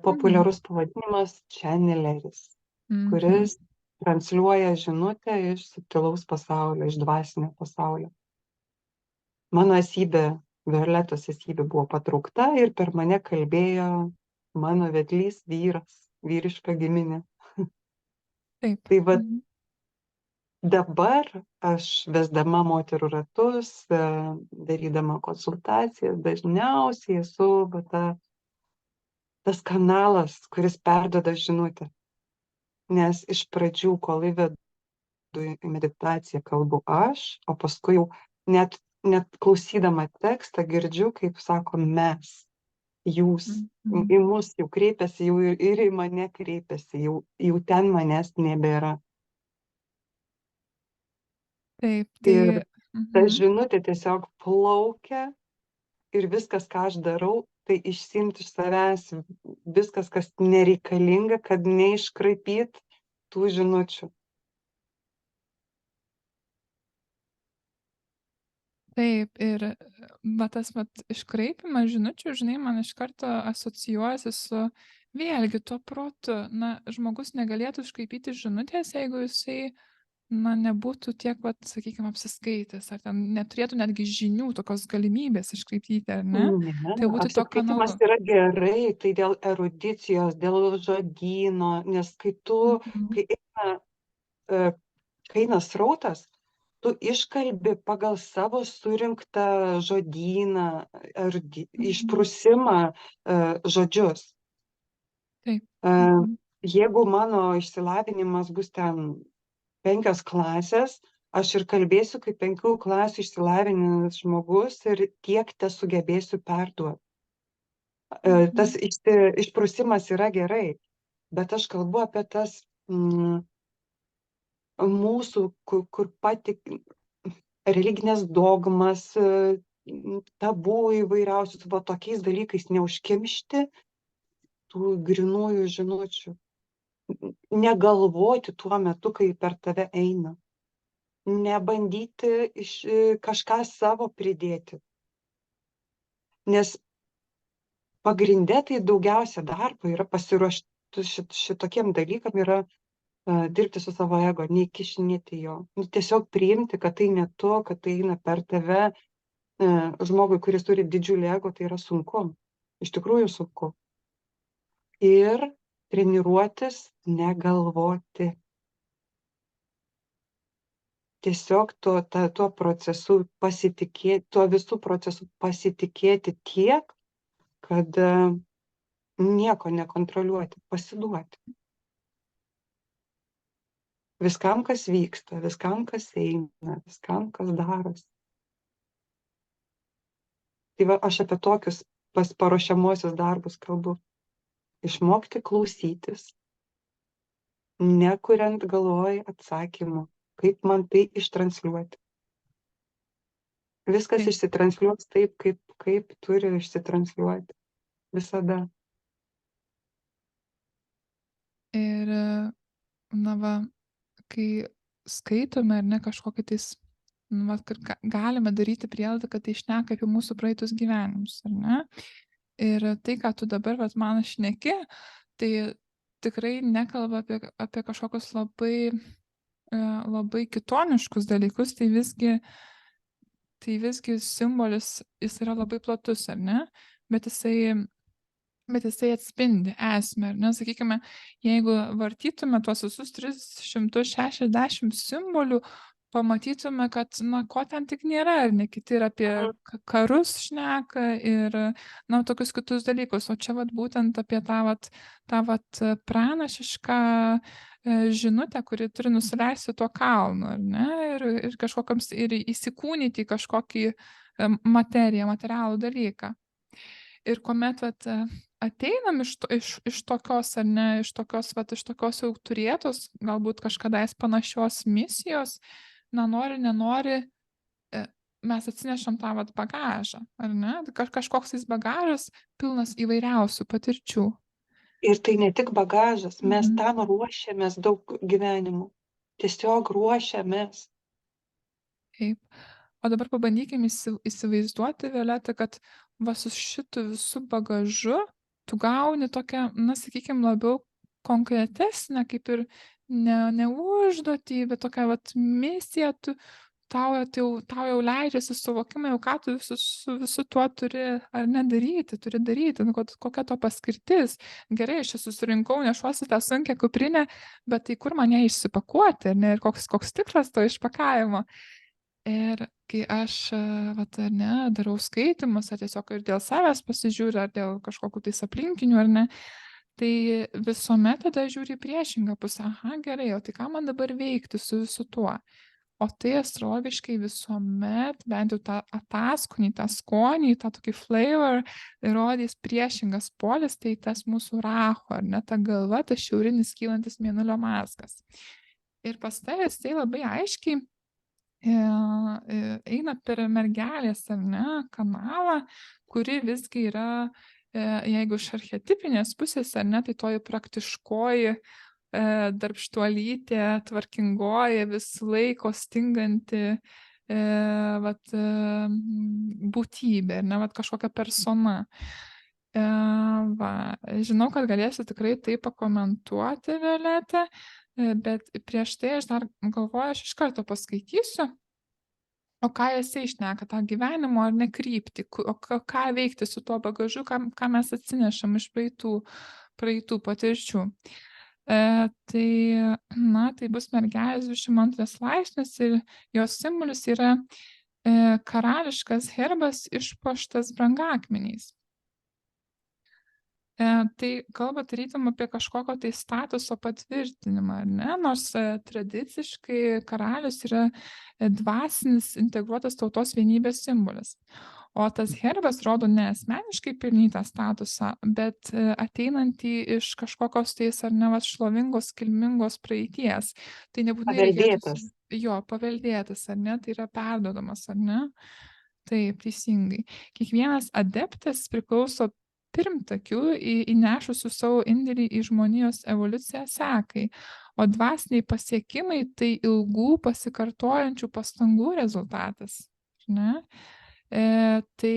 Populiarus pavadinimas čaneleris, kuris transliuoja žinutę iš subtilaus pasaulio, iš dvasinio pasaulio. Mano esybė, Violetos esybė buvo patraukta ir per mane kalbėjo mano vedlys vyras, vyriška giminė. Taip. Tai va, dabar aš vesdama moterų ratus, darydama konsultacijas, dažniausiai esu tas kanalas, kuris perduoda žinutę. Nes iš pradžių, kol įvedu į meditaciją, kalbu aš, o paskui jau net klausydama tekstą girdžiu, kaip sako mes, jūs, į mus jau kreipiasi, jau ir į mane kreipiasi, jau ten manęs nebėra. Taip, tai... Ir ta žinutė tiesiog plaukia ir viskas, ką aš darau, tai išsimti iš savęs viskas, kas nereikalinga, kad neiškraipyt tų žinučių. Taip, ir tas iškraipimas žinučių, žinai, man iš karto asocijuojasi su vėlgi tuo protu. Na, žmogus negalėtų iškraipyti žinutės, jeigu jisai nebūtų tiek, sakykime, apsiskaitęs, ar ten neturėtų netgi žinių, tokios galimybės iškraipyti, ar ne? Ne, Tai būtų to kanalu. apsiskaitimas yra gerai, tai dėl erudicijos, dėl žodyno, nes kai eina srautas, tu iškalbi pagal savo surinktą žodyną, išprusimą žodžius. Taip. Jeigu mano išsilavinimas bus ten 5 klasės, aš ir kalbėsiu kaip 5 klasių išsilavinęs žmogus ir tiek tesugebėsiu perduoti. Tas išprusimas yra gerai, bet aš kalbu apie tas mūsų, kur religinės dogmas, tabų įvairiausius, tokiais dalykais neužkimšti tų grinųjų žinučių. Negalvoti tuo metu, kai per tave eina. Nebandyti kažką savo pridėti. Nes pagrinde tai daugiausia darbo yra pasiruošti šitokiem dalykam, yra dirbti su savo ego, neįkišinėti jo. Tiesiog priimti, kad tai ne to, kad tai eina per tave. Žmogui, kuris turi didžiulį ego, tai yra sunku. Iš tikrųjų sunku. Ir treniruotis negalvoti. Tiesiog tuo procesu pasitikėti, tuo visų procesų pasitikėti tiek, kad nieko nekontroliuoti, pasiduoti. Viskam, kas vyksta, viskam, kas eina, viskam, kas darosi. Tai va, aš apie tokius paruošiamuosius darbus kalbu. Išmokti klausytis, nekuriant galvoj atsakymų, kaip man tai ištransliuoti. Viskas išsitransliuos taip, kaip turi išsitransliuoti. Visada. Ir, kai skaitome, ar ne, kažkokį tais, galime daryti prielaidą, kad tai šneka apie mūsų praeitus gyvenimus, ar ne? Ir tai, ką tu dabar man šneki, tai tikrai nekalba apie kažkokius labai kitoniškus dalykus, tai visgi simbolis, jis yra labai platus, ar ne? Bet jisai atspindi esmę, ar ne? Sakykime, jeigu vartytume tuos visus 360 simbolių, pamatytume, kad, na, ko ten tik nėra, ar ne, kiti ir apie Mhm. karus šneka ir, na, tokius kitus dalykus, o čia vat būtent apie tą vat pranašišką žinutę, kuri turi nusileisti tuo kalnu, ar ne, ir kažkokiams, ir įsikūnyti į kažkokį materiją, materialų dalyką. Ir kuomet vat ateinam iš tokios, ar ne, iš tokios jau turėtos, galbūt kažkadais panašios misijos, na, nori, nenori, mes atsinešam tą vat bagažą, ar ne? Kažkoks tais bagažas pilnas įvairiausių patirčių. Ir tai ne tik bagažas, mes Mhm. tam ruošiamės daug gyvenimų. Tiesiog ruošiamės. Taip. O dabar pabandykim įsivaizduoti, Violeta, kad va su šitu visu bagažu tu gauni tokią, na, sakykim, labiau konkretesnę, kaip ir ne užduotį, bet tokią vat misiją, tau jau leidžiasi suvokimai, jau ką tu su visu tuo turi ar turi daryti, nu, kokia to paskirtis. Gerai, aš čia susirinkau, nešuosi tą sunkią kuprinę, bet tai kur man ją išsipakuoti, ar ne, ir koks tikslas to išpakavimo. Ir kai aš, vat, ar ne, darau skaitymus, ar tiesiog ir dėl savęs pasižiūriu, ar dėl kažkokių tais aplinkinių, ar ne, tai visuomet tada žiūri į priešingą pusę. Aha, gerai, o tai ką man dabar veikti su visu tuo? O tai astrologiškai visuomet, bent jau tą ataskonį, tą skonį, tą tokį flavor, rodys priešingas polis, tai tas mūsų racho, ar ne, ta galva, tas šiaurinis kylantis mėnulio mazgas. Ir pas tavęs tai labai aiškiai eina per mergelės, ar ne, kanalą, kuri visgi yra, jeigu iš archetipinės pusės, ar ne, tai toji praktiškoji, darbštuolytė, tvarkingoji, vis laiko stinganti vat, būtybė, ar ne, vat kažkokia persona. Va, žinau, kad galėsiu tikrai tai pakomentuoti, Violeta, bet prieš tai aš dar galvoju, aš iš karto paskaitysiu, o ką jisai šneka, tą gyvenimo ar ne kryptį, o ką veikti su tuo bagažu, ką mes atsinešam iš praeitų patirčių. Tai, na, tai bus mergelės 22 laipsnis ir jos simbolis yra karališkas herbas išpuoštas brangakmeniais. Tai kalba tarytum apie kažkokio tai statuso patvirtinimą, ar ne? Nors tradiciškai karalius yra dvasinis integruotas tautos vienybės simbolis. O tas herbas rodo ne asmeniškai pelnytą statusą, bet ateinantį iš kažkokios tais ar ne šlovingos, kilmingos praeities. Tai nebūtinai reikėtų Paveldėtas. paveldėtas, ar ne? Tai yra perdodamas, ar ne? Taip, teisingai. Kiekvienas adeptas priklauso pirmtakių įnešusių savo indėlį į žmonijos evoliuciją sekai, o dvasiniai pasiekimai tai ilgų pasikartojančių pastangų rezultatas. Ne? Tai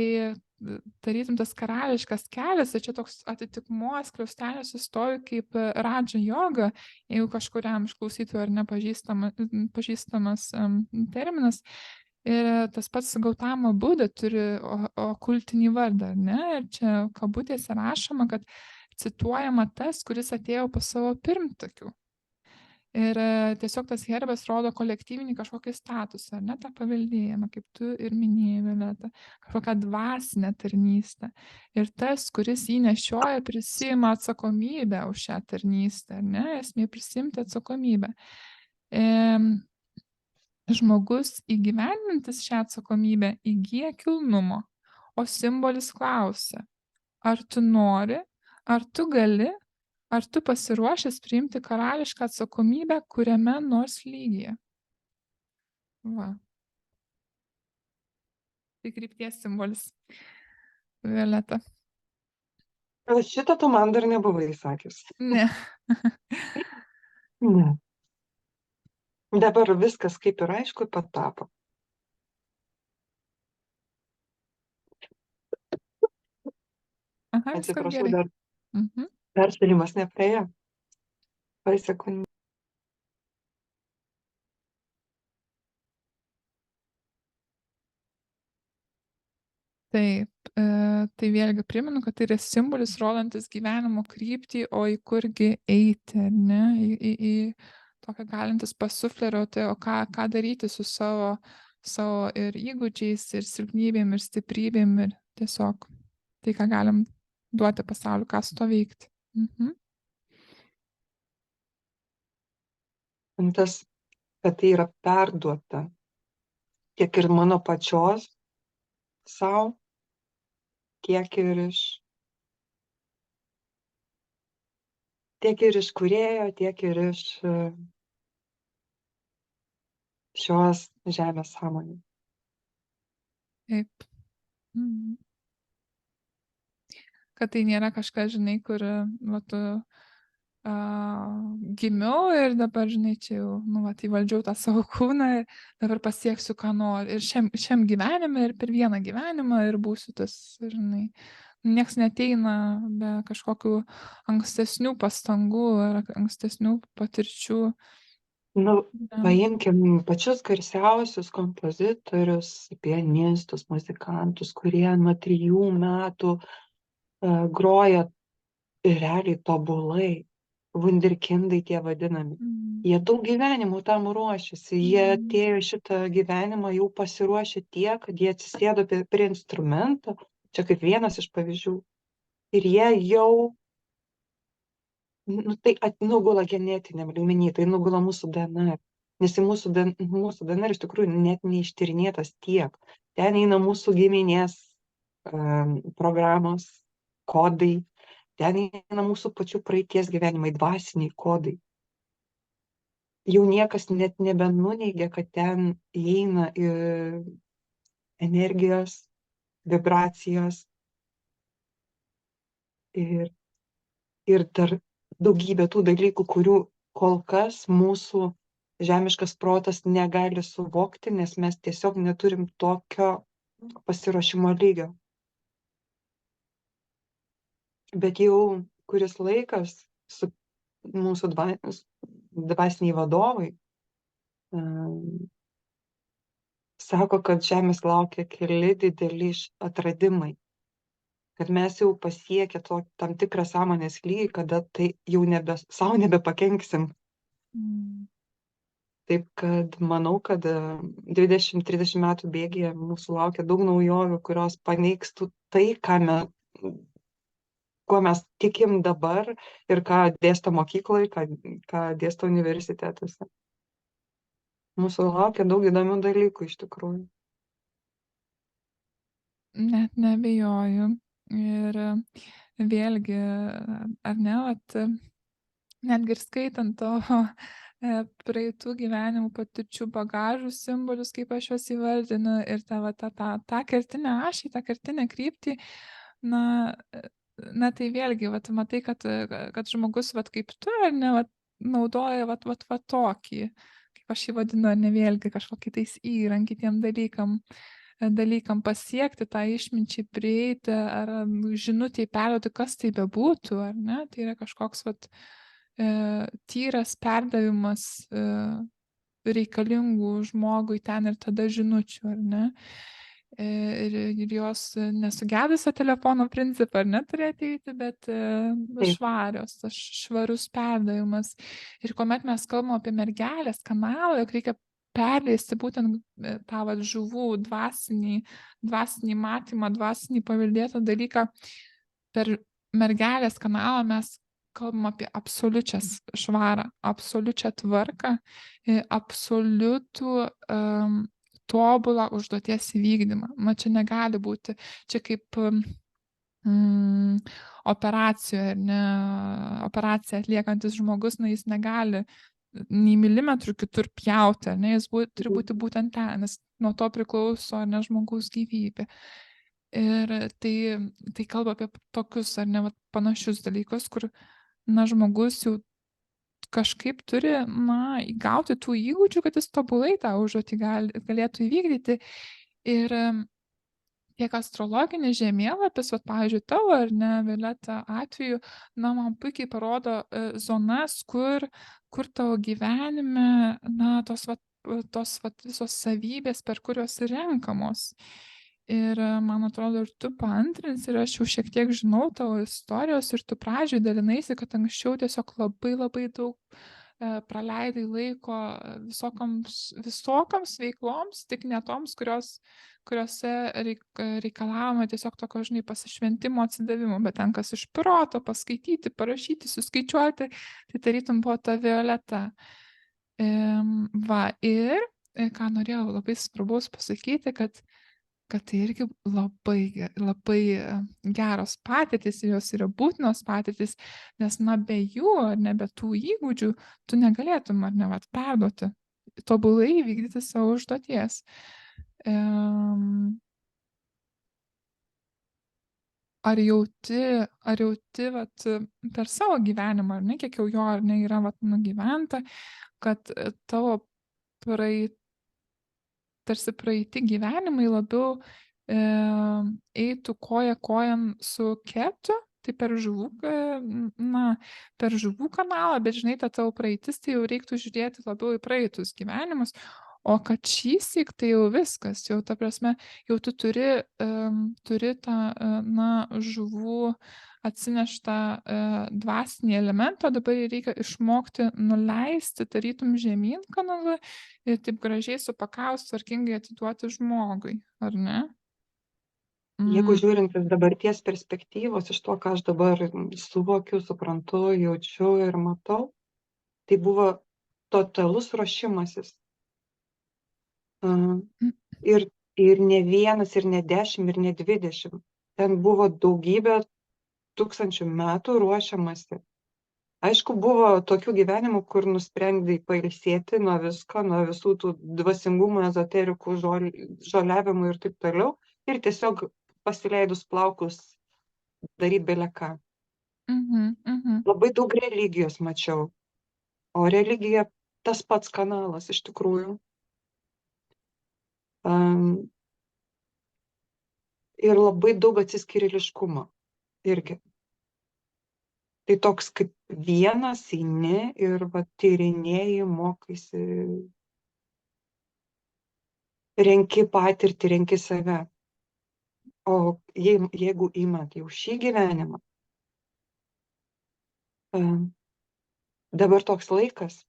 tarytum tas karališkas kelias, čia toks atitikmuo skliausteliuose stovi kaip radža joga, jeigu kažkuriam iš klausytojų ar nepažįstamas terminas. Ir tas pats Gautama Buda turi okultinį vardą, ne? Ir čia kabutėse rašoma, kad cituojama tas, kuris atėjo po savo pirmtakių. Ir tiesiog tas herbas rodo kolektyvinį kažkokį statusą, ne tą paveldėjimą, kaip tu ir minėjai, Violeta, kažkokią dvasinę tarnystę. Ir tas, kuris jį nešioja, prisima atsakomybę už šią tarnystę, ne? Esmė prisimti atsakomybę. Žmogus įgyvendintis šią atsakomybę įgyja kilnumo, o simbolis klausia, ar tu nori, ar tu gali, ar tu pasiruošęs priimti karališką atsakomybę kuriame nors lygyje. Va. Tai krypties simbolis. Violeta. Šitą tu man dar nebuvai sakius. Ne. Ne. Dabar viskas kaip ir aišku patapo. Aha, viskas Atsiprašau, gerai. dar persėlimas nepraėjo. Sekundė. Taip, tai vėlgi primenu, kad tai yra simbolis rodantis gyvenimo kryptį, o į kurgi eiti, ar ne? Į tokia galintis pasufleruoti, o ką daryti su savo ir įgūdžiais, ir silpnybėm, ir stiprybėm, ir tiesiog tai, ką galim duoti pasauliu, ką su to veikti. Tas, kad tai yra perduota tiek ir mano pačios sau, tiek ir iš kūrėjo, tiek ir iš šios žemės sąmonės. Taip. Kad tai nėra kažkas, žinai, kur tu gimiau ir dabar, žinai, čia jau, įvaldžiau tą savo kūną ir dabar pasieksiu, ką noriu. Ir šiam gyvenime, ir per vieną gyvenimą, ir būsiu tas, žinai, nieks neteina be kažkokių ankstesnių pastangų ar ankstesnių patirčių. Paimkim pačius garsiausius kompozitorius, pianistus, muzikantus, kurie nuo 3 metų groja realiai tobulai, vunderkindai tie vadinami. Jie daug gyvenimų tam ruošiasi, jie atėjo šitą gyvenimą jau pasiruošę tiek, kad jie atsisėdo prie instrumento, čia kaip vienas iš pavyzdžių, ir jie jau tai nugula genetiniam lygmeny, tai nugula mūsų DNR, nes mūsų DNR iš tikrųjų net neištyrinėtas tiek. Ten eina mūsų giminės programos, kodai, ten eina mūsų pačių praeities gyvenimai, dvasiniai kodai. Jau niekas net nebenuneigia, kad ten įeina energijos, vibracijos ir dar daugybė tų dalykų, kurių kol kas mūsų žemiškas protas negali suvokti, nes mes tiesiog neturim tokio pasiruošimo lygio. Bet jau kuris laikas su mūsų dvasiniai vadovai sako, kad žemės laukia keli dideli atradimai, kad mes jau pasiekę tam tikrą sąmonės lygį, kada tai jau savo nebepakenksim. Taip kad manau, kad 20-30 metų bėgyje mūsų laukia daug naujovių, kurios paneigstų tai, kuo mes tikim dabar ir ką dėsto mokykloje, ką dėsto universitetuose. Mūsų laukia daug įdomių dalykų iš tikrųjų. Net neabejoju. Ir vėlgi, ar ne, netgi ir skaitant to praeitų gyvenimų patirčių bagažų simbolius, kaip aš juos įvardinu, ir tą kertinę ašį, tą kertinę kryptį, na tai vėlgi, matai, kad žmogus, kaip tu, ar ne, naudoja tokį, kaip aš jį vadinu, ar ne, vėlgi kažkokį tais įrankį tiem dalykam pasiekti, tą išminčiai prieiti, ar žinutį perduoti, kas tai bebūtų, ar ne, tai yra kažkoks tyras perdavimas reikalingų žmogui ten ir tada žinučių, ar ne, ir jos nesugedusio telefono principą, ar ne, turi ateiti, bet švarios, tas švarus perdavimas. Ir kuomet mes kalbame apie mergelės kanalą, jog reikia perleisti būtent tą žuvų dvasinį matymą, dvasinį paveldėtą dalyką. Per mergelės kanalą mes kalbam apie absoliučią švarą, absoliučią tvarką, absoliutų tobulą užduoties įvykdymą. Čia negali būti, čia kaip operacijoje, operaciją atliekantis žmogus, jis negali nei milimetrų kitur pjauti, jis turi būti būtent ten, nes nuo to priklauso žmogaus gyvybė. Ir tai kalba apie tokius panašius dalykus, kur žmogus jau kažkaip turi įgauti tų įgūdžių, kad jis tobulai tą užduotį galėtų įvykdyti. Ir tiek astrologinis žemėlapis, pavyzdžiui, tavo ar ne, Violeta atveju, man puikiai parodo zonas, kur tavo gyvenime, tos visos savybės, per kurios renkamos. Ir man atrodo, ir tu paantrins, ir aš jau šiek tiek žinau tavo istorijos, ir tu pradžioj dalinaisi, kad anksčiau tiesiog labai labai daug praleidai laiko visokiams veikloms, tik ne toms, kuriuose reikalavome tiesiog tokio, žinai, pasišventimo, atsidavimo, bet ten kas iš proto, paskaityti, parašyti, suskaičiuoti, tai tarytum buvo ta Violeta. Va, ir ką norėjau labai svarbaus pasakyti, kad tai irgi labai, labai geros patirtys ir jos yra būtinos patirtys, nes be jų, ar ne be tų įgūdžių, tu negalėtum, ar ne, perduoti, tobulai vykdyti savo užduoties. Ar jauti per savo gyvenimą, ar ne, kiek jau jo, ar ne, yra nugyventa, kad tavo tarsi praeiti gyvenimai labiau eitų koja kojan su Ketu, tai per žuvų kanalą, bet žinai, ta tavo praeitis, tai jau reiktų žiūrėti labiau į praeitus gyvenimus, o kad šįsyk tai jau viskas, jau ta prasme, jau tu turi tą, žuvų atsineštą dvasinį elementą, dabar reikia išmokti nuleisti, tarytum žemyn kanalu ir taip gražiai supakaus, tvarkingai atiduoti žmogui, ar ne? Jeigu žiūrint iš dabarties perspektyvos, iš to, ką aš dabar suvokiu, suprantu, jaučiu ir matau, tai buvo totalus ruošimasis. Ir ne vienas, ir ne 10, ir ne 20. Ten buvo daugybė tūkstančių metų ruošiamasi. Aišku, buvo tokių gyvenimų, kur nusprendai pailsėti nuo visko, nuo visų tų dvasingumų, ezoterikų, žoliavimų ir taip toliau, ir tiesiog pasileidus plaukus daryti beleką. Labai daug religijos mačiau, o religija tas pats kanalas iš tikrųjų. Ir labai daug atsiskyrėliškumo irgi. Tai toks kaip vienas eini ir tyrinėji, mokaisi, renki patirtį, renki save. O jeigu imat jau šį gyvenimą, dabar toks laikas,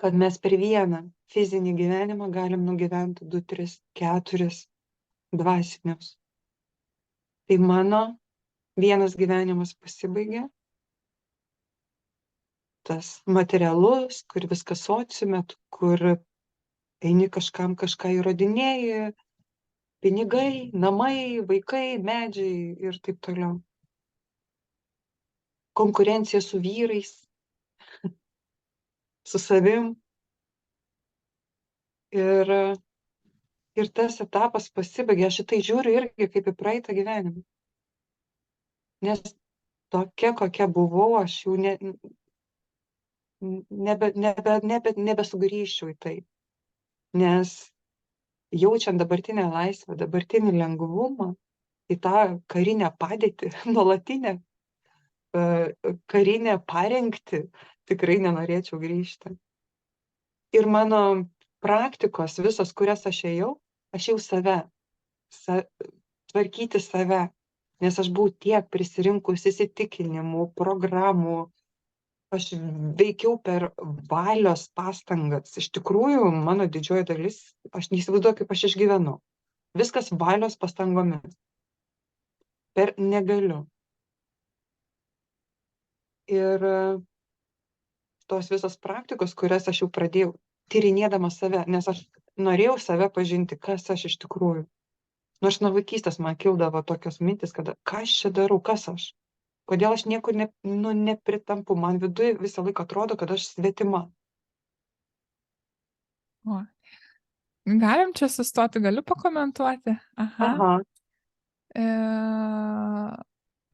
kad mes per vieną fizinį gyvenimą galim nugyventi 2, 3, 4 dvasinius. Tai mano vienas gyvenimas pasibaigė, tas materialus, kur viskas sociume, kur eini kažkam kažką įrodinėji, pinigai, namai, vaikai, medžiai ir taip toliau. Konkurencija su vyrais, su savim. Ir tas etapas pasibaigė, aš šitai žiūriu irgi kaip į praeitą gyvenimą. Nes tokia, kokia buvau, aš jau nebesugrįžčiau į tai. Nes jaučiant dabartinę laisvę, dabartinį lengvumą, į tą karinę padėtį, nuolatinę karinę parengtį, tikrai nenorėčiau grįžti. Ir mano praktikos visos, kurias aš ėjau save, tvarkyti save, nes aš buvau tiek prisirinkus įsitikinimų, programų, aš veikiau per valios pastangas. Iš tikrųjų, mano didžioji dalis, aš neįsivaizduoju, kaip aš išgyvenu. Viskas valios pastangomis. Per negaliu. Ir tos visos praktikos, kurias aš jau pradėjau, tyrinėdama save, nes aš norėjau save pažinti, kas aš iš tikrųjų. Nors nuo vaikystės man kildavo tokios mintis, kad ką aš čia darau, kas aš. Kodėl aš niekur nepritampu, man viduje visą laiką atrodo, kad aš svetima. O. Galim čia sustoti, galiu pakomentuoti? Aha.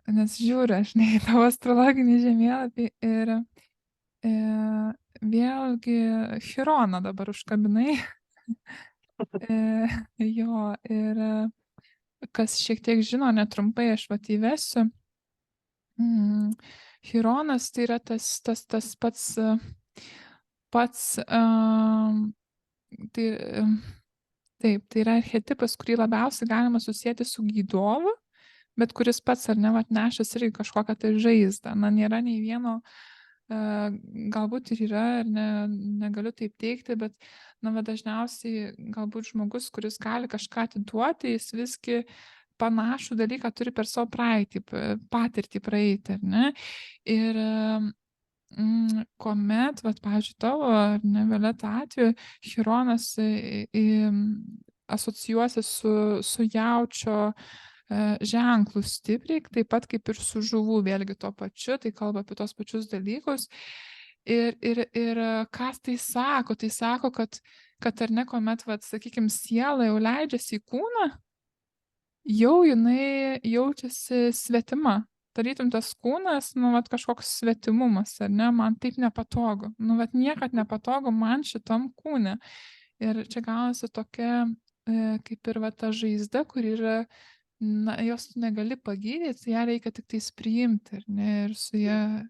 Nes žiūriu, aš ne į tavo astrologinį žemėlapį ir vėlgi Chironą dabar užkabinai. Jo, ir kas šiek tiek žino, netrumpai aš įvesiu. Chironas tai yra tas pats taip, tai yra archetipas, kurį labiausiai galima susijęti su gydovu, bet kuris pats ar ne nešas irgi kažkokią tai žaizdą. Nėra nei vieno galbūt ir yra, ir negaliu taip teikti, bet dažniausiai galbūt žmogus, kuris gali kažką atiduoti, jis visgi panašų dalyką turi per savo patirtį praeiti, ar ne? Ir kuomet, pavyzdžiui, tavo, ar ne, Violeta atveju, Chironas asocijuosi su jaučio ženklų stipriai, taip pat kaip ir su žuvų, vėlgi tuo pačiu, tai kalba apie tos pačius dalykus. Ir kas tai sako? Tai sako, kad ar ne, kuomet, sakykime, siela jau leidžiasi į kūną, jau jinai jaučiasi svetima. Tarytum tas kūnas, kažkoks svetimumas, ar ne, man taip nepatogu. Niekad nepatogu man šitam kūne. Ir čia gaunasi tokia, kaip ir ta žaizda, kur yra, jos tu negali pagydyti, ją reikia tik tais priimti, ar ne, ir su ją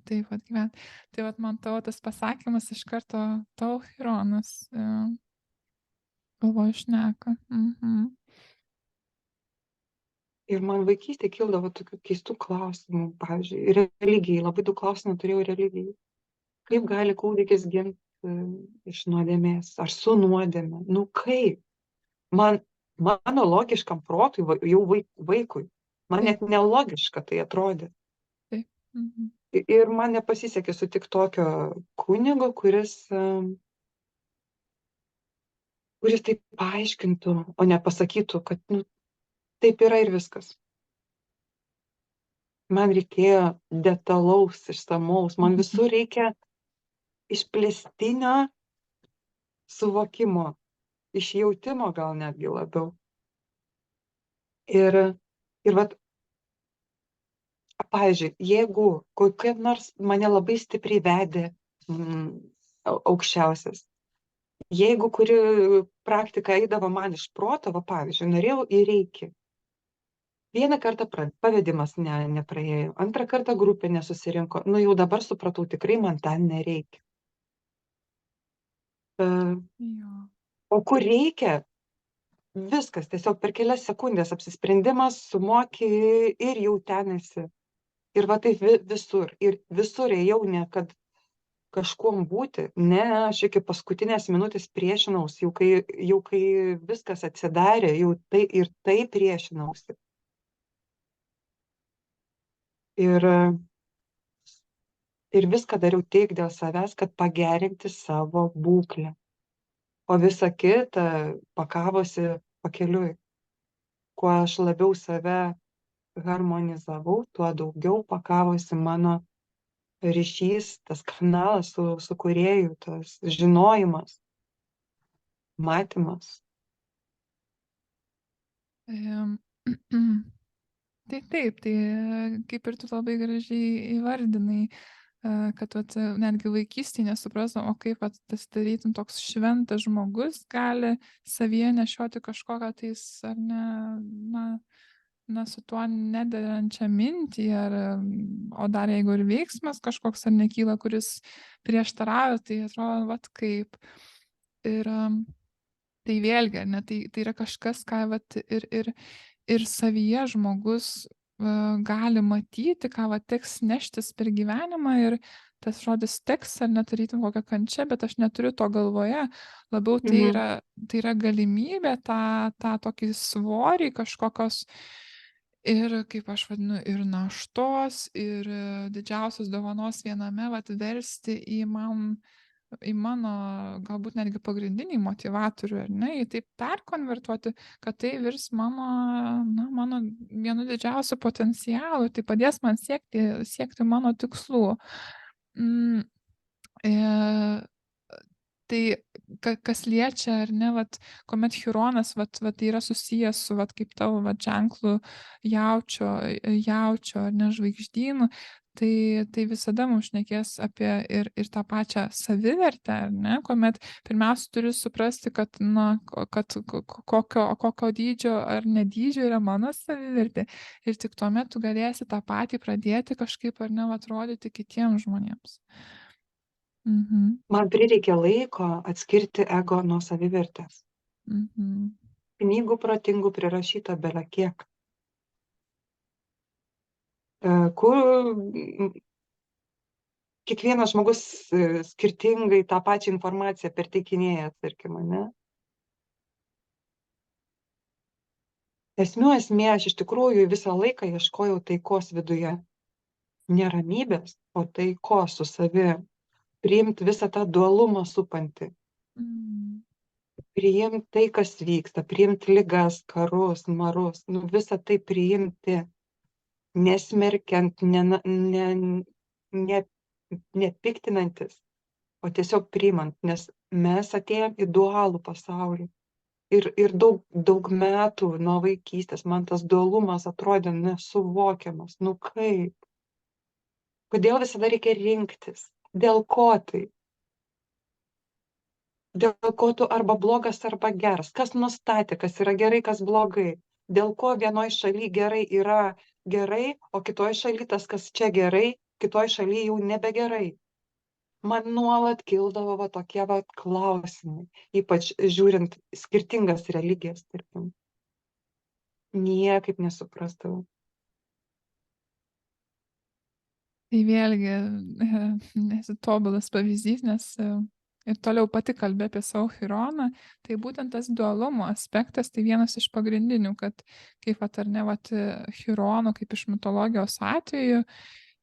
taip gyventi. Tai man tavo tas pasakymas iš karto, tau Chironas, galvoju, šneka. Ir man vaikystėje kildavo tokių keistų klausimų, pavyzdžiui, religijai, labai daug klausimų turėjau religijai. Kaip gali kūdikis gimti iš nuodėmės, ar su nuodėme? Kaip? Mano logiškam protui, jau vaikui, man net nelogiška tai atrodė. Taip. Ir man nepasisekė sutikti tokio kunigo, kuris taip paaiškintų, o ne pasakytų, kad taip yra ir viskas. Man reikėjo detalaus, išsamaus, man visur reikia išplėstinio suvokimo, išjautimo gal netgi labiau. Ir pavyzdžiui, jeigu kokia nors mane labai stipriai vedė aukščiausias, jeigu kuri praktika eidavo man iš proto, pavyzdžiui, norėjau į reiki. Vieną kartą pavedimas nepraėjo, antrą kartą grupė nesusirinko. Jau dabar supratau, tikrai man ten nereikia. O kur reikia, viskas, tiesiog per kelias sekundės apsisprendimas, sumoki ir jau ten esi. Ir taip visur. Ir visur ėjau ne kad kažkuom būti, ne, aš iki paskutinės minutės priešinausi, jau kai viskas atsidarė, jau tai priešinausi. Ir viską dariau tik dėl savęs, kad pagerinti savo būklę. O visa kita pakavosi pakeliui. Kuo aš labiau save harmonizavau, tuo daugiau pakavosi mano ryšys, tas kanalas su kūrėju, tas žinojimas, matymas. Tai taip, tai kaip ir tu labai gražiai įvardinai, kad netgi vaikystėje nesuprasdavau, o kaip tas tarytum toks šventas žmogus gali savyje nešioti kažkokią tais, ar ne, su tuo nederančią mintį, o dar jeigu ir veiksmas kažkoks ar nekyla, kuris prieštarauja, tai atrodo, kaip. Ir tai vėlgi, ne, tai yra kažkas, ką ir savyje žmogus gali matyti, ką teks neštis per gyvenimą, ir tas žodis teks, ar netarytum kokią kančią, bet aš neturiu to galvoje, labiau tai yra galimybė tą tokį svorį kažkokios, ir kaip aš vadinu, ir naštos, ir didžiausios dovanos viename versti į mano galbūt netgi pagrindinį motivatorių, ar ne, į taip perkonvertuoti, kad tai virs mano vienu didžiausiu potencialu, tai padės man siekti mano tikslų. Tai kas liečia, ar ne, kuomet Chironas tai yra susijęs su kaip tavo ženklų jaučio, ar ne, žvaigždynų, tai visada mums šnekės apie ir tą pačią savivertę, ar ne, kuomet pirmiausia turi suprasti, kad kokio dydžio ar nedydžio yra mano savivertė, ir tik tuomet tu galėsi tą patį pradėti kažkaip, ar ne, atrodyti kitiems žmonėms. Man prireikė laiko atskirti ego nuo savivertės. Knygų protingų prirašyta bele kiek. Kur kiekvienas žmogus skirtingai tą pačią informaciją perteikinėja, tarkim, ne? Esmė, aš iš tikrųjų visą laiką ieškojau taikos viduje. Ne ramybės, o taikos su savimi. Priimti visą tą dualumą supantį. Priimti tai, kas vyksta, priimti ligas, karus, marus, visą tai priimti, nesmerkiant, nepiktinantis, o tiesiog priimant, nes mes atėjom į dualų pasaulį. Ir daug metų nuo vaikystės man tas dualumas atrodė nesuvokiamas. Kaip? Kodėl visada reikia rinktis? Dėl ko tai? Dėl ko tu arba blogas, arba geras? Kas nustatė, kas yra gerai, kas blogai? Dėl ko vienoj šaly gerai yra gerai, o kitoj šaly tas, kas čia gerai, kitoj šaly jau nebegerai? Man nuolat kildavo tokie klausimai, ypač žiūrint skirtingas religijas, tarkim. Niekaip nesuprastavau. Tai vėlgi nesi tobulas pavyzdys, nes ir toliau pati kalbė apie savo Chironą, tai būtent tas dualumo aspektas, tai vienas iš pagrindinių, kad kaip ar ne, Chirono, kaip iš mitologijos atveju,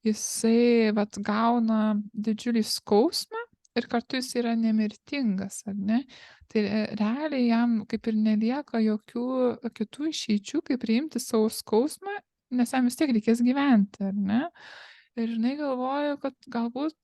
jisai gauna didžiulį skausmą ir kartu jis yra nemirtingas, ar ne? Tai realiai jam kaip ir nelieka jokių kitų išeičių, kaip priimti savo skausmą, nes jam vis tiek reikės gyventi, ar ne? Ir žinai, galvoju, kad galbūt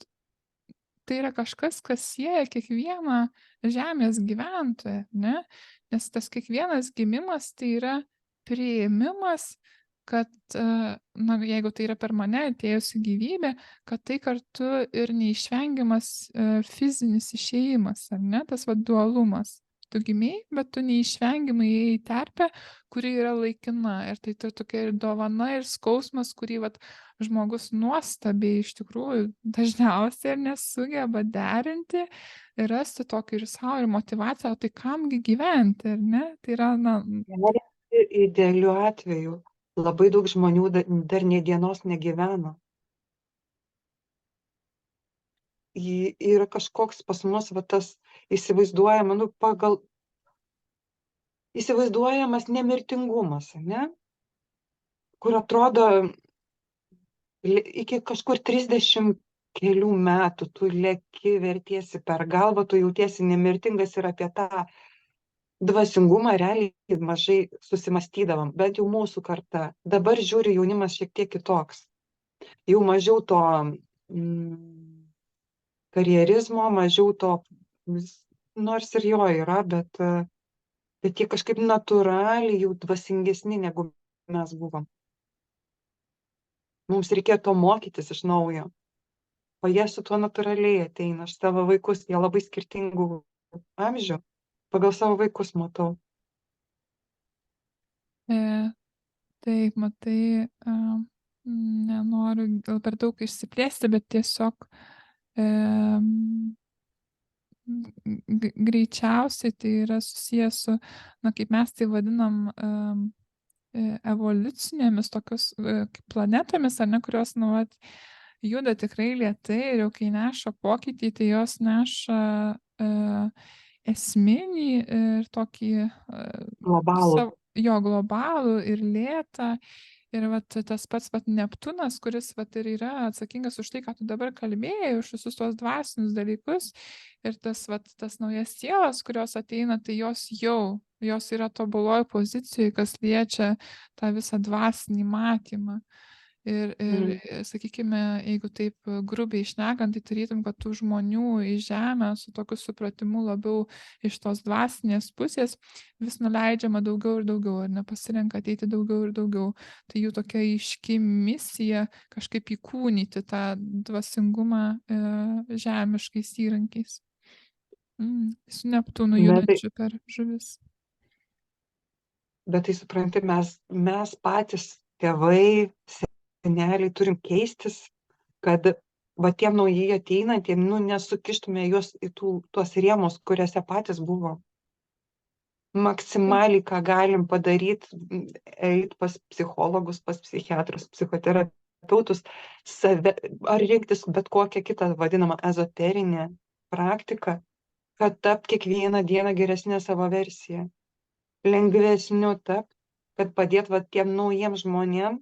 tai yra kažkas, kas sieja kiekvieną žemės gyventoją, ne? Nes tas kiekvienas gimimas tai yra priėmimas, kad, jeigu tai yra per mane atėjusi gyvybė, kad tai kartu ir neišvengiamas fizinis išėjimas, ar ne? Tas dualumas. Tu gimiai, bet tu neišvengiamai ėjai į terpę, kuri yra laikina. Ir tai tokia ir dovana, ir skausmas, kurį žmogus nuostabiai iš tikrųjų dažniausiai ir nesugeba derinti ir rasti tokį ir savo, ir motyvaciją, o tai kamgi gyventi, ar ne? Tai yra, Idealiu atveju labai daug žmonių dar nei dienos negyveno. Yra kažkoks pas mus tas įsivaizduojamas nemirtingumas, ne? Kur atrodo iki kažkur 30 kelių metų tu leki, vertiesi per galvą, tu jautiesi nemirtingas ir apie tą dvasingumą realiai mažai susimastydavom, bent jau mūsų karta. Dabar žiūri jaunimas šiek tiek kitoks. Jau mažiau to karjerizmo, mažiau to, nors ir jo yra, bet jie kažkaip natūraliai jau dvasingesni, negu mes buvom. Mums reikėjo to mokytis iš naujo. O jie su tuo natūraliai ateina. Aš savo vaikus, jie labai skirtingų amžių, pagal savo vaikus matau. Taip, matai, nenoriu gal per daug išsiplėsti, bet tiesiog greičiausiai tai yra susijęs su, kaip mes tai vadinam, evoliucinėmis tokios kaip planetomis, ar ne, kurios, juda tikrai lėtai ir jau kai neša pokytį, tai jos neša esminį ir tokį globalų ir lėtą. Ir tas pats Neptūnas, kuris ir yra atsakingas už tai, ką tu dabar kalbėjai, už visus tos dvasinius dalykus. Ir tas naujas sielas, kurios ateina, tai jos yra tobuloje pozicijoje, kas liečia tą visą dvasinį matymą. Ir sakykime, jeigu taip grubiai šnekant, tai tarytum, kad tų žmonių į žemę su tokiu supratimu labiau iš tos dvasinės pusės vis nuleidžiama daugiau ir daugiau, ar nepasirenka ateiti daugiau ir daugiau. Tai jų tokia aiški misija kažkaip įkūnyti tą dvasingumą žemiškais įrankiais. Su Neptūnu judančiu per žuvis. Bet tai supranti, mes patys tėvai, seneliai turim keistis, kad tiem naujai ateinantiem, nesukištume juos į tuos rėmus, kuriuose patys buvo. Maksimaliai, ką galim padaryti, eiti pas psichologus, pas psichiatrus, psichoterapeutus, terapeutus ar rinktis bet kokią kitą vadinamą ezoterinę praktiką, kad tapt kiekvieną dieną geresnė savo versija, lengvesniu tapt, kad padėt va tiem naujiem žmonėm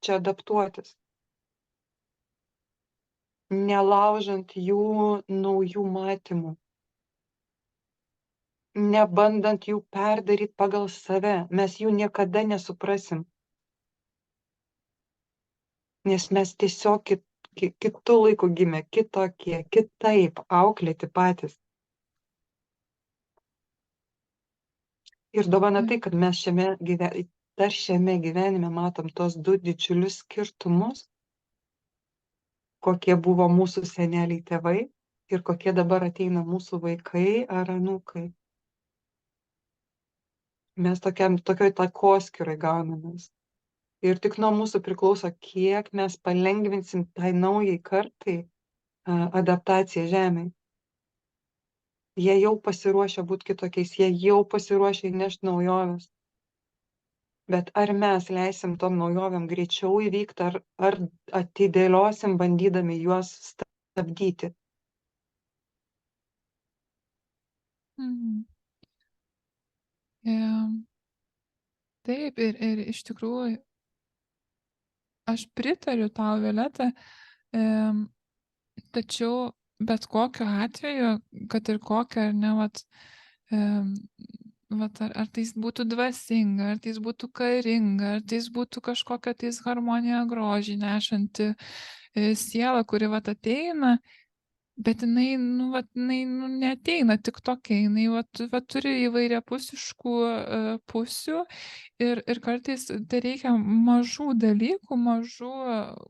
čia adaptuotis, nelaužant jų naujų matymų, nebandant jų perdaryti pagal save, mes jų niekada nesuprasim, nes mes tiesiog kitų laikų gimė, kitokie, kitaip auklėti patys. Ir dovana tai, kad mes dar šiame gyvenime matom tos du didžiulius skirtumus, kokie buvo mūsų seneliai tėvai ir kokie dabar ateina mūsų vaikai ar anūkai. Mes tokioj takoskyrai gaunamės. Ir tik nuo mūsų priklauso, kiek mes palengvinsim tai naujai kartai adaptaciją žemėje. Jie jau pasiruošę būti kitokiais, jie jau pasiruošę įnešti naujoves. Bet ar mes leisim tom naujovėm greičiau įvykti, ar atidėliosim, bandydami juos stabdyti? Taip, ir iš tikrųjų aš pritariu tau, Violeta, tačiau bet kokiu atveju, kad ir kokia, ar ne, ar tai būtų dvasinga, ar tai būtų karinga, ar tai būtų kažkokia tai harmonija, grožį nešanti siela, kuri ateina, bet jinai, neateina tik tokia, jinai turi įvairiapusiškų pusių ir kartais tai reikia mažų dalykų,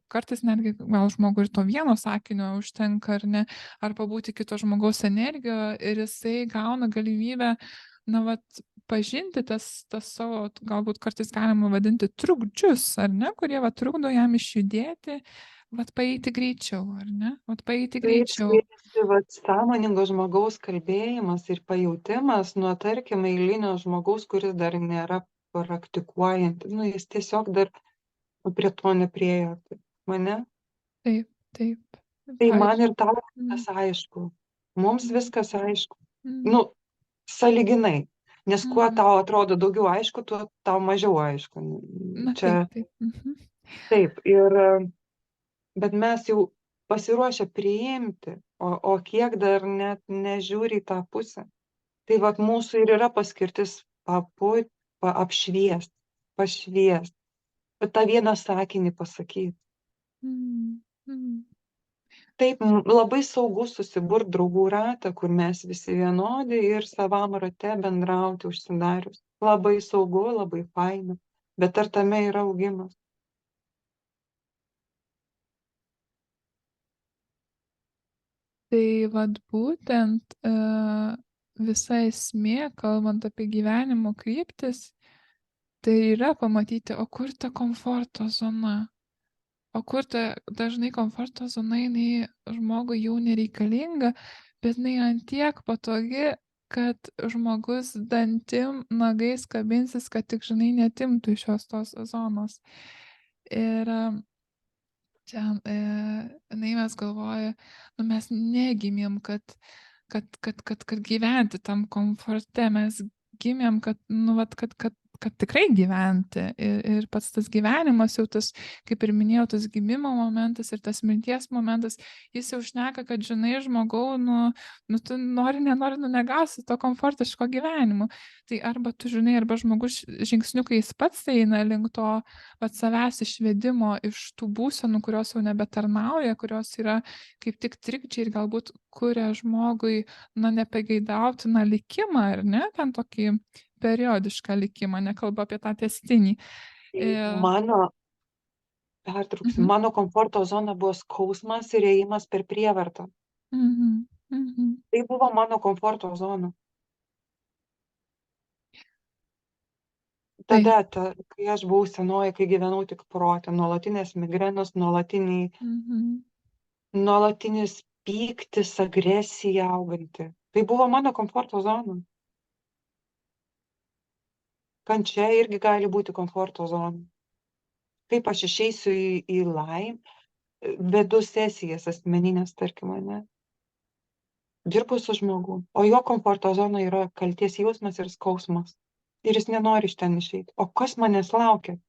kartais netgi gal žmogui ir to vieno sakinio užtenka, ar ne, ar pabūti kito žmogaus energijoje ir jisai gauna galimybę, pažinti tas savo, galbūt kartais galima vadinti trukdžius, ar ne, kurie trukdo jam išjudėti, paeiti greičiau, ar ne? Paeiti greičiau. Taip skiriasi sąmoningo žmogaus kalbėjimas ir pajautimas nuo, tarkim, eilinio žmogaus, kuris dar nėra praktikuojantis. Jis tiesiog dar prie to nepriejo. Mane? Taip, taip. Tai man ir tau viskas aišku. Mums viskas aišku. Sąlyginai. Nes kuo tau atrodo daugiau aišku, tuo tau mažiau aišku. Čia... Taip. Taip. Bet mes jau pasiruošę priimti, o kiek dar net nežiūri į tą pusę. Tai mūsų ir yra paskirtis apšviest, pašviest, bet tą vieną sakinį pasakyti. Taip, labai saugu susiburt draugų ratą, kur mes visi vienodi ir savam rate bendrauti užsidarius. Labai saugu, labai faina, bet ar tame yra augimas? Tai būtent visa esmė, kalbant apie gyvenimo kryptis, tai yra pamatyti, o kur ta komforto zona. O kur dažnai komforto zona, jinai žmogui jau nereikalinga, bet jinai antiek patogi, kad žmogus dantim, nagais kabinsis, kad tik, netimtų iš jos tos zonos. Ir čia, mes galvoja, mes negimėm, kad gyventi tam komforte, mes gimėm, kad tikrai gyventi. Ir pats tas gyvenimas, jau tas, kaip ir minėjau, tas gimimo momentas ir tas mirties momentas, jis jau šneka, kad, žmogau, tu nenori, negausi to komfortiško gyvenimo. Tai arba tu, arba žmogus žingsniukais pats eina link to savęs išvedimo iš tų būsenų, kurios jau nebetarnauja, kurios yra kaip tik trikdžiai ir galbūt kuria žmogui, nepageidautiną likimą, ar ne, ten tokį periodišką likimą, nekalbu apie tą tęstinį. Mano komforto zona buvo skausmas ir ėjimas per prievartą. Tai buvo mano komforto zona. Tada, kai aš buvau senoji, kai gyvenau tik protė, nuolatinės migrenos, nuolatinis pyktis, agresija auganti. Tai buvo mano komforto zona. Kančia irgi gali būti komforto zona. kaip aš išeisiu į laimę, vedu sesijas asmeninės, tarkim, ane, dirbu su žmogum, o jo komforto zona yra kalties jausmas ir skausmas. Ir jis nenori iš ten išeiti. O kas manęs laukia?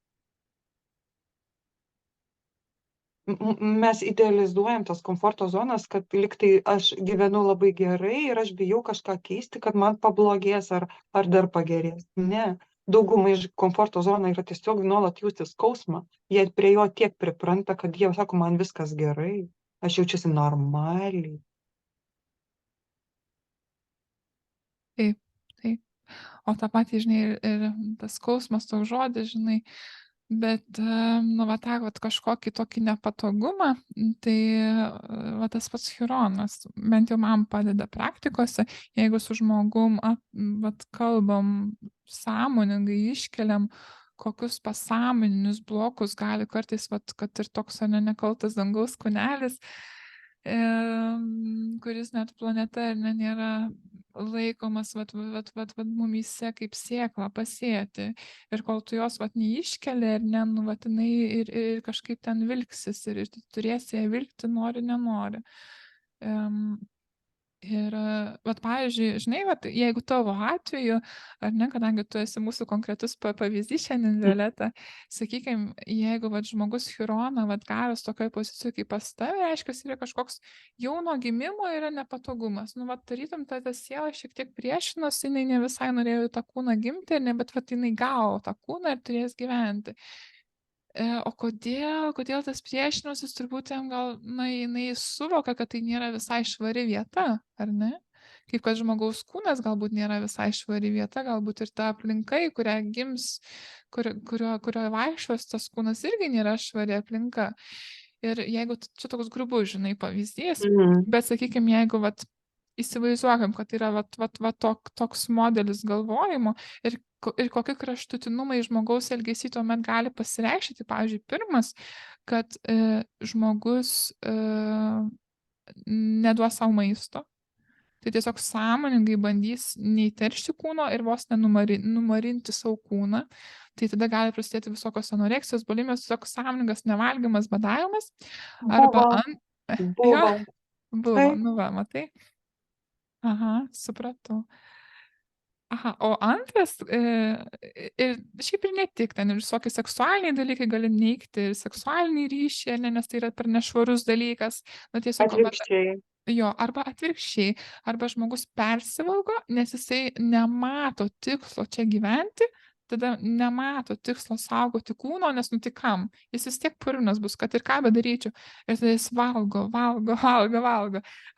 Mes idealizuojam tas komforto zonas, kad liktai aš gyvenu labai gerai ir aš bijau kažką keisti, kad man pablogės ar dar pagerės. Ne. Daugumai iš komforto zona yra tiesiog nuolat jausti skausmą. Jie prie jo tiek pripranta, kad jie sako, man viskas gerai. Aš jaučiuosi normaliai. Taip, taip. O tą patį, žinai, ir tas skausmas, toks žodis, žinai, bet, nu, va, tą, vat, kažkokį tokį nepatogumą, tai, va, tas pats Chironas, bent jau man padeda praktikose, jeigu su žmogum, vat, kalbam, sąmoningai iškeliam, kokius pasąmoninius blokus gali kartais, vat, kad ir toks, ne, nekaltas dangaus kūnelis, kuris net planeta ir nėra laikomas mumyse kaip sėklą pasėti. Ir kol tu jos neiškeli ir nu, jinai ir kažkaip ten vilksis ir tu turėsi ją vilkti, nori, nenori. Ir, pavyzdžiui, žinai, jeigu tavo atveju, ar ne, kadangi tu esi mūsų konkretus pavyzdys šiandien, Violeta, sakykime, jeigu žmogus Chironą gavęs tokioje pozicijoje kaip pas tave, reiškia, yra kažkoks jau nuo gimimo yra nepatogumas. Nu, tarytum, ta siela šiek tiek priešinosi, jinai ne visai norėjo tą kūną gimti, bet jinai gavo tą kūną ir turės gyventi. O kodėl tas priešinimasis, turbūt jam gal, na, jinai suvokia, kad tai nėra visai švari vieta, ar ne? Kaip kad žmogaus kūnas galbūt nėra visai švari vieta, galbūt ir ta aplinka, į kurią gims, kurio vaikščios tas kūnas irgi nėra švari aplinka. Ir jeigu čia toks grubus, žinai, pavyzdys, bet sakykime, jeigu įsivaizduokim, kad yra toks modelis galvojimo ir kokie kraštutinumai žmogaus elgesy tuomet gali pasireikšti. Tai, pavyzdžiui, pirmas, kad žmogus neduos savo maisto. Tai tiesiog sąmoningai bandys neįteršti kūno ir vos nenumarinti savo kūną. Tai tada gali prasidėti visokios anoreksijos, bulimijos, tiesiog sąmoningas nevalgymas, badavimas. Arba buvo, nu va, matai. Aha, supratau. Aha, o antras, ir šiaip ir ne tik, ten ir visokie seksualiniai dalykai gali neigti, ir seksualinį ryšį, nes tai yra per nešvarus dalykas. Nu, tiesiog, Atvirkščiai. Jo, arba atvirkščiai, arba žmogus persivalgo, nes jisai nemato tikslo čia gyventi, tada nemato tikslo saugoti kūno, nes nu tik kam, jis vis tiek purvinas bus, kad ir ką bedaryčiau, ir tada jis valgo,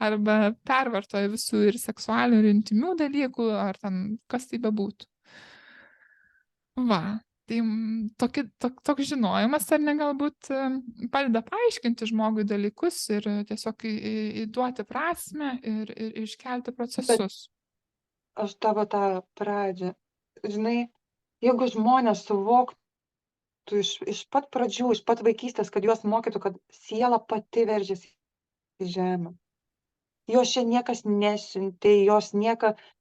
arba pervartoja visų ir seksualinių, ir intimių dalykų, ar ten kas tai bebūtų. Va, tai toks žinojimas, ar ne, galbūt padeda paaiškinti žmogui dalykus ir tiesiog įduoti prasmę ir iškelti procesus. Aš tavo tą pradžią, žinai, jeigu žmonės suvoktų iš pat pradžių, iš pat vaikystės, kad juos mokytų, kad siela pati veržiasi į žemę. Jos čia niekas nesiuntė,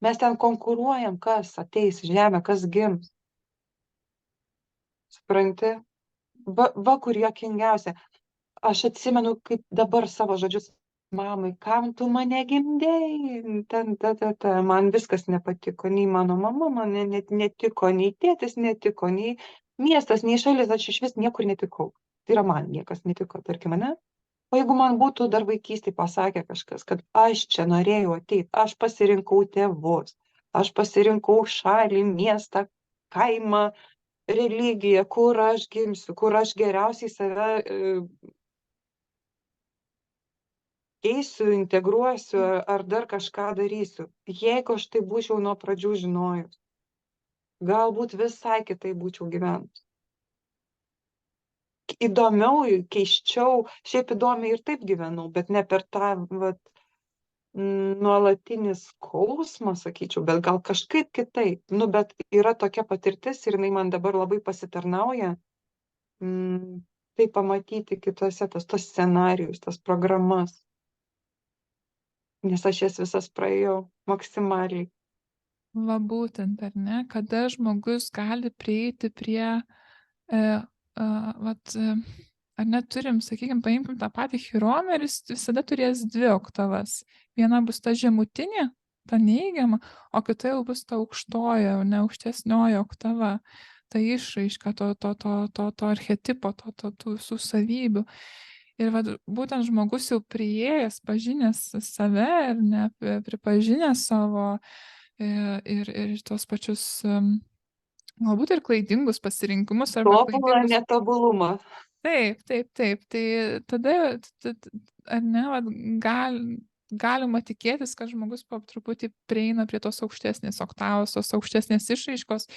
mes ten konkuruojam, kas ateis į žemę, kas gims. Supranti? Va kur juokingiausia. Aš atsimenu, kaip dabar savo žodžius mamai, kam tu mane gimdei, man viskas nepatiko, nei mano mama man netiko, nei tėtis netiko, nei miestas, nei šalis, aš iš vis niekur netikau. Tai yra man niekas netiko, tarkim, ne? O jeigu man būtų dar vaikystėje pasakę kažkas, kad aš čia norėjau ateiti, aš pasirinkau tėvus, aš pasirinkau šalį, miestą, kaimą, religiją, kur aš gimsiu, kur aš geriausiai save keisiu, integruosiu ar dar kažką darysiu. Jeigu aš tai būčiau nuo pradžių žinojus, galbūt visai kitai būčiau gyvenus. Įdomiau, keiščiau, šiaip įdomiai ir taip gyvenau, bet ne per tą nuolatinį skausmą, sakyčiau, bet gal kažkaip kitaip. Nu, bet yra tokia patirtis ir jinai man dabar labai pasitarnauja. Tai pamatyti kitose tos scenarijus, tas programas. Nes aš jas visas praėjau maksimaliai. Va būtent, ar ne, kada žmogus gali prieiti prie ar neturim, sakykime, paimkim tą patį Chironą ir jis visada turės 2 oktavas. Viena bus ta žemutinė, ta neigiama, o kita jau bus ta aukštoja, ne aukštesnioji oktava, ta išraiška to archetipo, tų visų savybių. Ir būtent žmogus jau priėjęs, pažinęs save ir ne pripažinęs savo ir tos pačius galbūt ir klaidingus pasirinkimus arba Tobulą klaidingus. netobulumą. Taip. Tai tada, ar ne, galima tikėtis, kad žmogus po truputį prieina prie tos aukštesnės oktavos, tos aukštesnės išraiškos.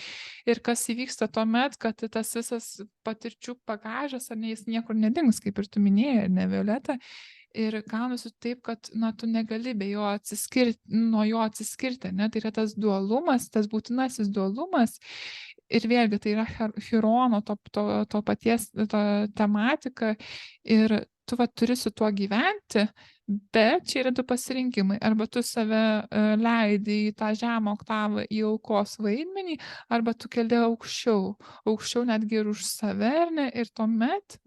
Ir kas įvyksta tuomet, kad tas visas patirčių bagažas, ar ne, jis niekur nedings, kaip ir tu minėjai, ne, Violeta. Ir gaunasi taip, kad, na, tu negali be jo nuo jo atsiskirti, ne? Tai yra tas dualumas, tas būtinasis dualumas. Ir vėlgi tai yra Chirono to paties tematika. Ir tu turi su tuo gyventi, bet čia yra 2 pasirinkimai. Arba tu save leidi į tą žemą oktavą, į aukos vaidmenį, arba tu keli aukščiau netgi ir už save, ne? Ir tuomet,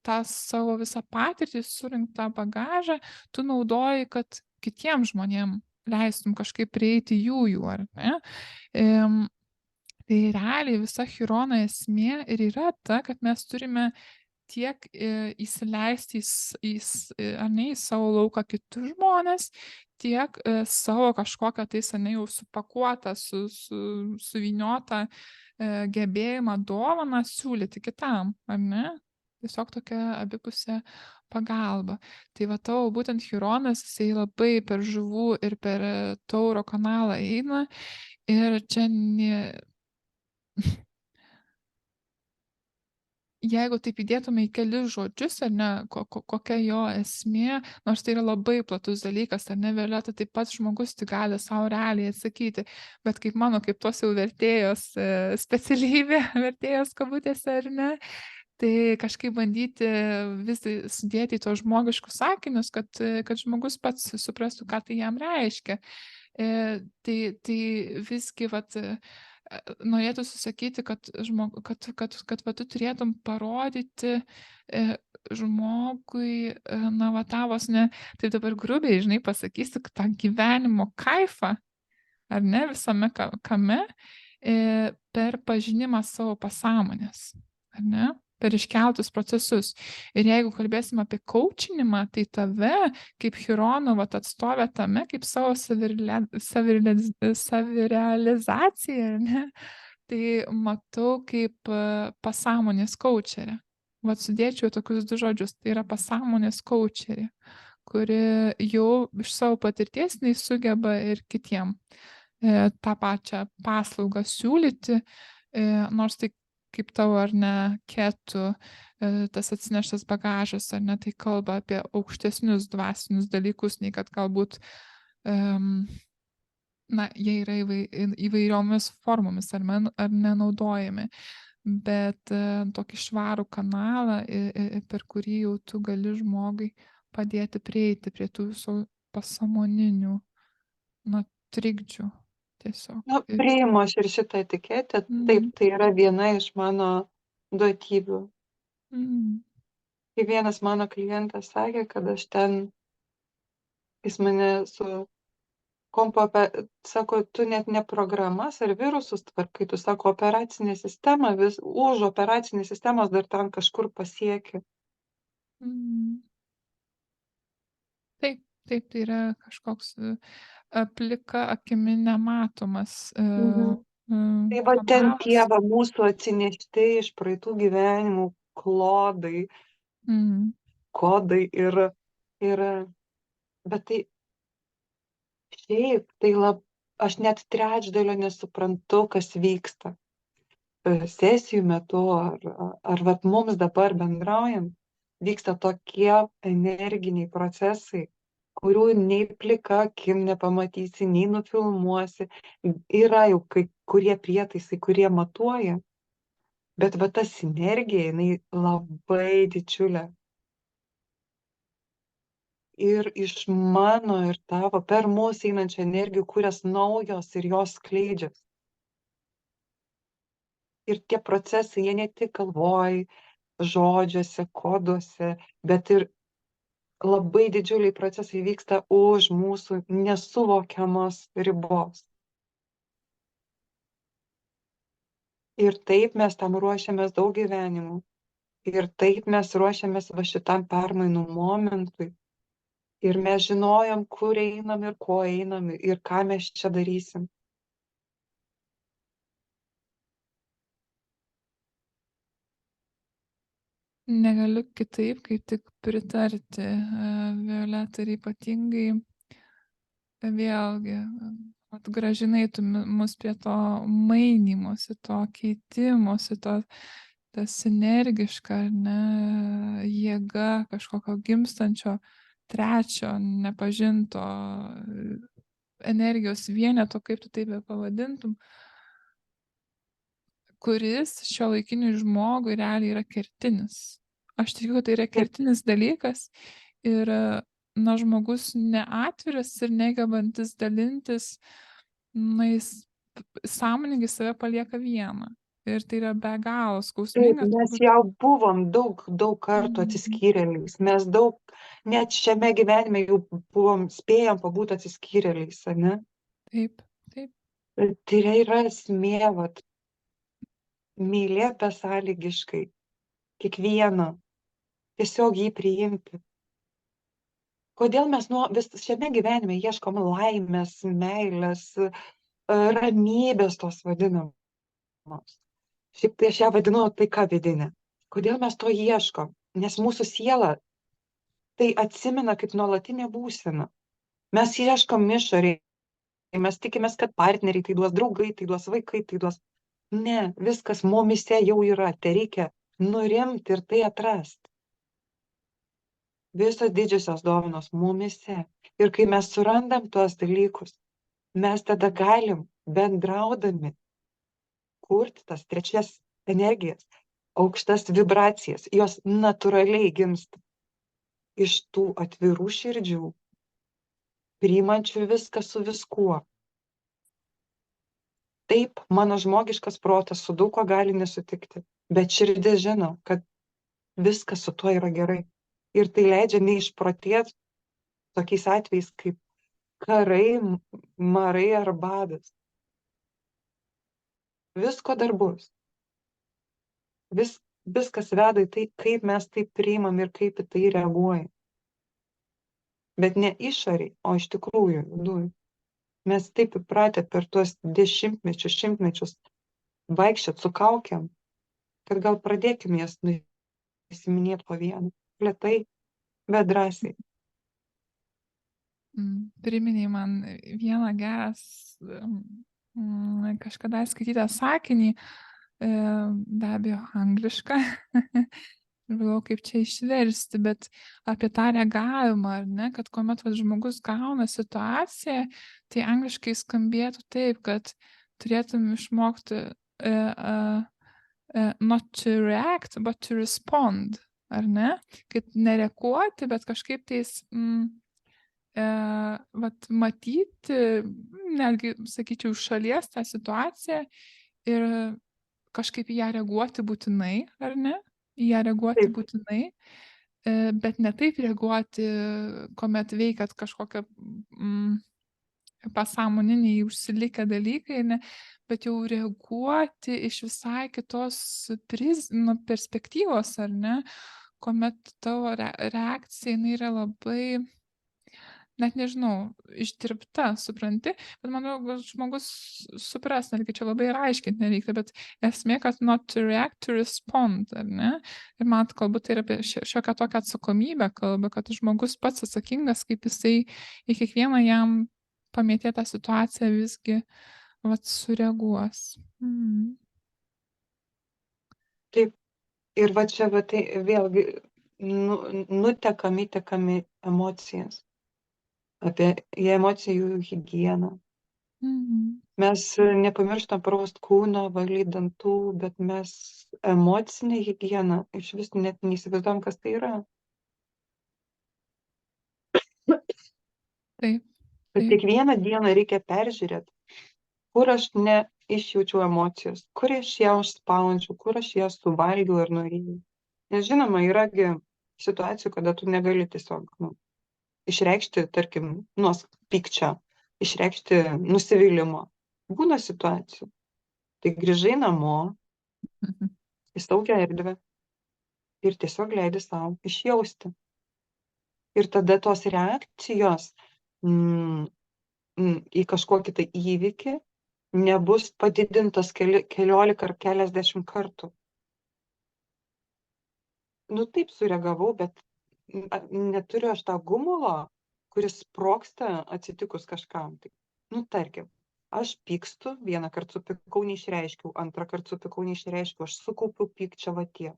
tą savo visą patirtį, surinktą bagažą, tu naudoji, kad kitiem žmonėm leistum kažkaip prieiti jų, ar ne? Tai realiai visa Chirono esmė ir yra ta, kad mes turime tiek įsileisti į savo lauką kitus žmonės, tiek savo kažkokią tai seniai jau supakuotą, suvyniotą gebėjimą dovaną siūlyti kitam, ar ne? Tiesiog tokia abipusė pagalba. Tai tavo būtent Chironas, jisai labai per žuvų ir per Tauro kanalą eina. Ir čia jeigu taip įdėtume į kelis žodžius, ar ne, kokia jo esmė, nors tai yra labai platus dalykas, ar ne, Violeta, taip pat žmogus tik gali savo realiai atsakyti, bet kaip mano, kaip tos jau vertėjos specialybė, vertėjos kabutėse, ar ne, tai kažkaip bandyti vis sudėti į tos žmogiškus sakinius, kad žmogus pats suprastų, ką tai jam reiškia. Tai visgi, norėtų susakyti, kad tu turėtum parodyti žmogui, na, tavos, ne, taip dabar grubiai, žinai, pasakysiu, tą gyvenimo kaifą, ar ne, visame kame, per pažinimą savo pasąmonės, ar ne, per iškeltus procesus. Ir jeigu kalbėsim apie coachinimą, tai tave, kaip Chirono atstovė tame, kaip savo savirealizaciją, ne, tai matau kaip pasąmonės coacherė. Sudėčiau tokius 2 žodžius, tai yra pasąmonės coacherė, kuri jau iš savo patirties sugeba ir kitiem tą pačią paslaugą siūlyti, nors tai kaip tavo, ar ne, ketų, tas atsineštas bagažas, ar ne, tai kalba apie aukštesnius dvasinius dalykus, nei kad galbūt, na, jie yra įvairiomis formomis, ar nenaudojami, bet tokį švarų kanalą, per kurį jau tu gali žmogui padėti prieiti prie tų visų pasąmoninių, na, trikdžių. Tiesiog. Priimu aš ir šitą etiketę. Taip, tai yra viena iš mano duotybių. Kai vienas mano klientas sakė, kad aš jis mane su kompo, sako, tu net ne programas ar virusus tvarkai, tu sako, operacinė sistema, už operacinės sistemos dar ten kažkur pasieki. Taip, tai yra kažkoks plika akimi nematomas. Tai ten tie mūsų atsinešti iš praeitų gyvenimų klodai, kodai bet tai šiaip, aš net trečdalio nesuprantu, kas vyksta sesijų metu, ar mums dabar bendraujant, vyksta tokie energiniai procesai, kurių nei plika akim nepamatysi, nei nufilmuosi. Yra jau kai kurie prietaisai, kurie matuoja, bet ta sinergija, jinai labai didžiulė. Ir iš mano ir tavo per mūsų einančią energiją kurias naujos ir jos skleidžias. Ir tie procesai, jie ne tik galvoj, žodžiuose, koduose, bet ir labai didžiuliai procesai vyksta už mūsų nesuvokiamos ribos. Ir taip mes tam ruošiamės daug gyvenimų. Ir taip mes ruošiamės va šitam permainų momentui. Ir mes žinojom, kur einam ir ko einam ir ką mes čia darysim. Negaliu kitaip, kaip tik pritarti, Violeta, ir ypatingai vėlgi, atgražinai tu mus prie to mainymosi, to keitimosi, ta sinergiška, ar ne, jėga kažkokio gimstančio, trečio, nepažinto energijos vieneto, kaip tu taip pavadintum, kuris šiuolaikiniui žmogui realiai yra kertinis. Aš tikiu, kad tai yra kertinis dalykas ir na, žmogus neatviras ir negebantis dalintis, na, jis sąmoningai save palieka vieną. Ir tai yra be galo Taip, skausminga. mes jau buvom daug kartų Mhm. atsiskyrėliais. Mes daug, net šiame gyvenime jau buvom, spėjom pabūt atsiskyrėliais, ane? Taip, taip. Tai yra esmė, vat, mylėt besąlygiškai, kiekvieną, tiesiog jį priimti. Kodėl mes vis šiame gyvenime ieškom laimės, meilės, ramybės tos vadinamos. Šiaip tai aš ją vadinu taika vidinė. Kodėl mes to ieškom? Nes mūsų siela tai atsimena kaip nuolatinė būsena. Mes ieškom išorėje, mes tikimės, kad partneriai tai duos, draugai tai duos, vaikai tai duos. Ne, viskas mumise jau yra, tai reikia nurimti ir tai atrasti. Visos didžiosios dovanos mumise. Ir kai mes surandam tuos dalykus, mes tada galim bendraudami kurti tas trečias energijas, aukštas vibracijas. Jos natūraliai gimsta iš tų atvirų širdžių, priimančių viską su viskuo. Taip, mano žmogiškas protas su daug ko gali nesutikti, bet širdis žino, kad viskas su tuo yra gerai. Ir tai leidžia neišprotėti tokiais atvejais kaip karai, marai ar badas. Visko dar bus. Viskas veda į tai, kaip mes tai priimam ir kaip į tai reaguojam. Bet ne išoriai, o iš tikrųjų viduj. Mes taip įpratę per tuos dešimtmečius, šimtmečius vaikščiot su kaukiam, kad gal pradėkim jas nusiminėti po vieną. Lėtai, bet drąsiai. Priminei man vieną geras kažkada skaitytą sakinį, be abejo anglišką, ir galvoju, kaip čia išversti, bet apie tą reagavimą, ar ne, kad kuomet žmogus gauna situaciją, tai angliškai skambėtų taip, kad turėtum išmokti not to react, but to respond, ar ne, kad nereaguoti, bet kažkaip tais vat, matyti, netgi, sakyčiau, iš šalies tą situaciją ir kažkaip į ją reaguoti būtinai, ar ne? Į ją reaguoti Taip. būtinai, bet ne taip reaguoti, kuomet veikat kažkokią pasąmoniniai užsilikę dalykai, ne? Bet jau reaguoti iš visai kitos perspektyvos, ar ne? Kuomet tavo reakcija jinai yra labai, net nežinau, išdirbta, supranti, bet manau, žmogus supras, netgi čia labai ir aiškinti nereikia, bet esmė, kad not to react, to respond, ar ne? Ir man kalbu, tai yra apie šiokią tokią atsakomybę kalba, kad žmogus pats atsakingas, kaip jisai į kiekvieną jam pamėtėtą situaciją visgi vat, sureaguos. Taip. Ir va čia, va tai vėlgi nutekam, įtekam į emocijas. Apie emocijų higieną. Mes nepamirštam praust kūno, valyt dantų, bet mes emocinę higieną iš vis net neįsivaizduojam, kas tai yra. Taip. Bet kiekvieną dieną reikia peržiūrėti, kur aš išjaučiau emocijas, kur aš ją užspaudžiu, kur aš ją suvalgiau ir norėjau. Nes žinoma, yragi situacijų, kada tu negali tiesiog išreikšti, tarkim, pykčio, išreikšti nusivylimo. Būna situacijų. Tai grįžai namo į saugią erdvę ir tiesiog leidi savo išjausti. Ir tada tos reakcijos į kažkokį tai įvykį nebus padidintos keliolika ar keliasdešimt kartų. Taip sureagavau, bet neturiu aš tą gumulo, kuris sprogsta atsitikus kažkam. Tai, tarkim, aš pykstu, vieną kartą supykau, neišreiškiau, antrą kartą supykau, neišreiškiau, aš sukaupiau pykčio va tiek.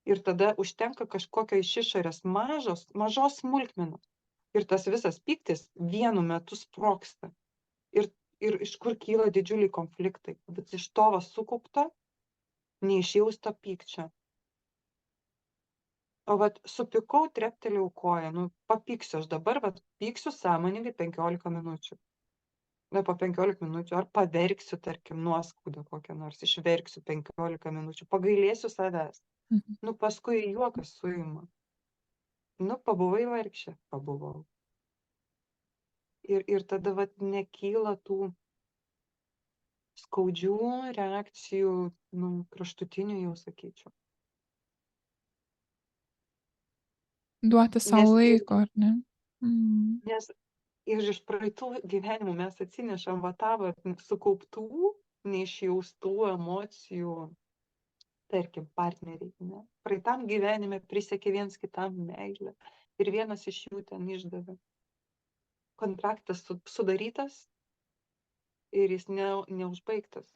Ir tada užtenka kažkokio iš išorės mažos smulkmenos. Ir tas visas pyktis vienu metu sprogsta. Ir iš kur kyla didžiuliai konfliktai. Bet iš to sukaupto, neišjausto pykčio. O supykau, treptelėjau koją. Papyksiu aš dabar, pyksiu sąmoningai 15 minučių. Po 15 minučių. Ar paverksiu, tarkim, nuoskaudą kokią nors, išverksiu 15 minučių. Pagailėsiu savęs. Paskui juokas suima. Pabuvai vargšė, pabuvau. Ir tada nekyla tų skaudžių reakcijų, kraštutinių jau sakyčiau. Duoti savo laiko, ar ne? Nes ir iš praeitų gyvenimų mes atsinešam tą sukauptų, neišjaustų emocijų, tarkim, partneriai. Ne? Praeitam gyvenime prisiekė viens kitam meilę ir vienas iš jų ten išdavė. Kontraktas sudarytas ir jis neužbaigtas.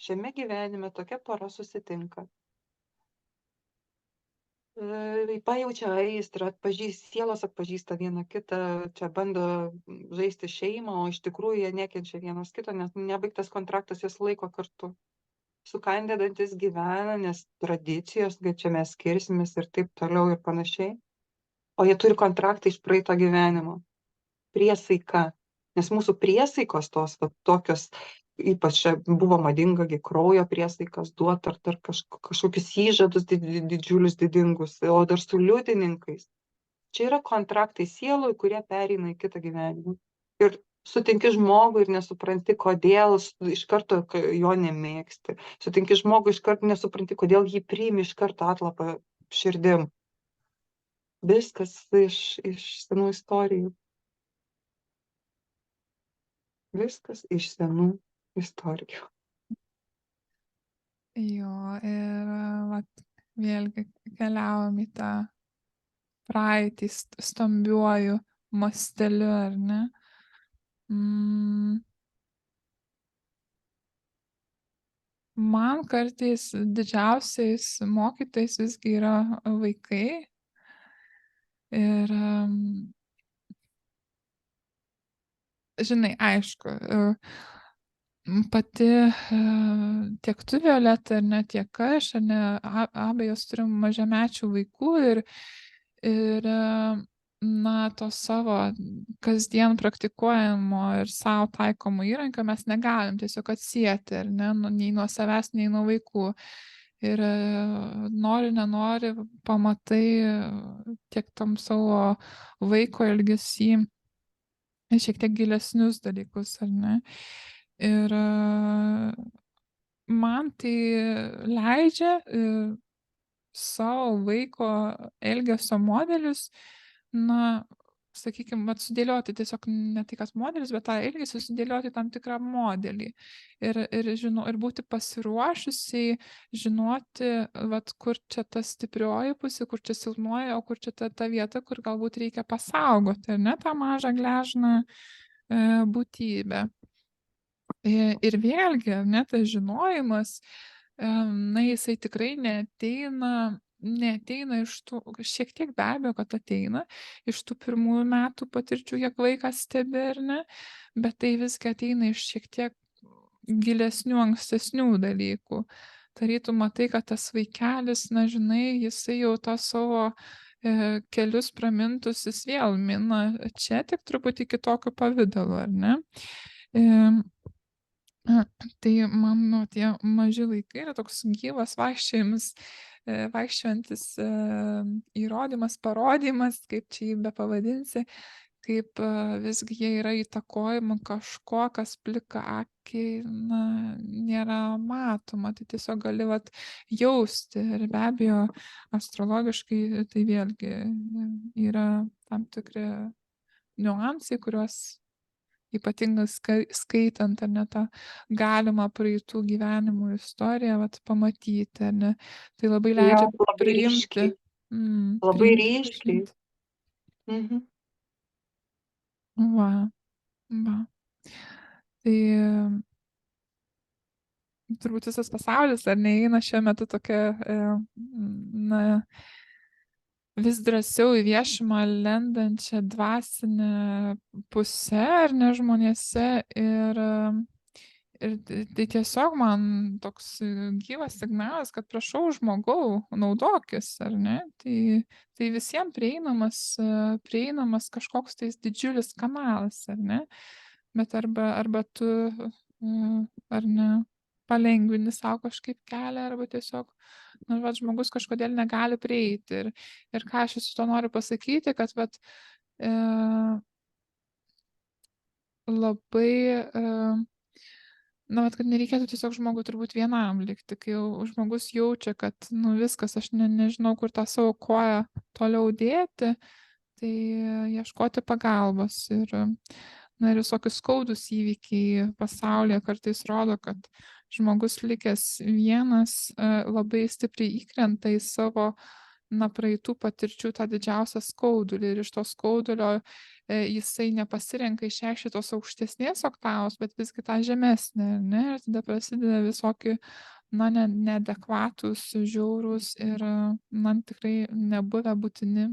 Šiame gyvenime tokia pora susitinka. Pajaučia aistrą, sielos atpažįsta vieną kitą, čia bando žaisti šeimą, o iš tikrųjų jie nekenčia vienas kito, nes nebaigtas kontraktas jas laiko kartu. Sukandę dantis gyvena, nes tradicijos, kad čia mes skirsimės ir taip toliau ir panašiai. O jie turi kontraktą iš praeito gyvenimo. Priesaika. Nes mūsų priesaikos tos tokios, ypač buvo madinga kraujo priesaikas duoti ar dar kažkokius įžadus didžiulius, didingus, o dar su liudininkais. Čia yra kontraktai sielui, kurie pereina į kitą gyvenimą. Ir sutinki žmogų ir nesupranti, kodėl iš karto jo nemėgsti. Sutinki žmogų iš karto nesupranti, kodėl jį priimi iš karto atlapą širdim. Viskas iš senų istorijų. Viskas iš senų istorijų. Jo, ir vėlgi keliavom į tą praeitį stambiuoju masteliu, ar ne? Man kartais didžiausiais mokytojais visgi yra vaikai. Ir žinai, aišku, pati tiek tu, Violeta, ar ne, tiek aš, ar ne, abejos turim mažamečių vaikų ir to savo kasdien praktikuojamo ir savo taikomo įrankio mes negalim tiesiog atsieti, ar ne, nei nuo savęs, nei nuo vaikų. Ir nori, nenori, pamatai tiek tam savo vaiko elgesį šiek tiek gilesnius dalykus, ar ne? Ir man tai leidžia savo vaiko elgesio modelius, sakykime, sudėlioti tiesiog ne tai, kas modelis, bet tą elgesį sudėlioti tam tikrą modelį. Ir būti pasiruošusiai, žinoti, kur čia ta stiprioji pusė, kur čia silpnoji, o kur čia ta vieta, kur galbūt reikia pasaugoti, ar ne, tą mažą gležną būtybę. Ir vėlgi, ne, tas žinojimas, jisai tikrai neateina iš tų, šiek tiek be abejo, kad ateina iš tų pirmųjų metų patirčių, kiek vaikas stebi, ar ne, bet tai visgi ateina iš šiek tiek gilesnių, ankstesnių dalykų. Tarytum matai, kad tas vaikelis, žinai, jisai jau tą savo kelius pramintus, jis vėl mina čia tik truputį kitokiu pavidalu, ar ne? Tai man, nu, tie maži vaikai yra toks gyvas vaikščiojimas, vaikščiojantis įrodymas, parodymas, kaip čia jį bepavadinsi, kaip visgi jie yra įtakojami kažko, kas plika akiai, na, nėra matoma, tai tiesiog gali vat jausti. Ir be abejo, astrologiškai tai vėlgi yra tam tikri niuansai, kuriuos ypatingai skaitant, ar ne, tą galimą praeitų gyvenimų istoriją, vat pamatyti, ar ne, tai labai Jo, leidžia labai priimti, ryškiai, labai priimti, ryškiai. pažinti. Mhm. Va, va. Tai turbūt visas pasaulis, ar neįeina šiuo metu tokia, na, vis drąsiau į viešumą lendančią dvasinę pusę, ar ne, žmonėse. Ir tai tiesiog man toks gyvas signalas, kad prašau žmogau, naudokis, ar ne? Tai visiems prieinamas kažkoks tais didžiulis kanalas, ar ne? Bet arba tu, ar ne, palengvini savo kažkaip kelią, arba tiesiog, nu, vat, žmogus kažkodėl negali prieiti. Ir ką aš su to noriu pasakyti, kad vat, labai, na, vat, kad nereikėtų tiesiog žmogui turbūt vienam likti, kai jau žmogus jaučia, kad, nu, viskas, aš nežinau, kur tą savo koją toliau dėti, tai ieškoti pagalbos. Na, ir visokius skaudus įvykiai pasaulyje kartais rodo, kad žmogus likęs vienas labai stipriai įkrenta į savo, na, praeitų patirčių tą didžiausią skaudulį, ir iš to skaudulio jisai nepasirenka išreikšti tos aukštesnės oktavos, bet visgi tą žemesnę, ne? Ir tada prasideda visokie, na, neadekvatus, žiaurūs ir, na, tikrai nebuvę būtini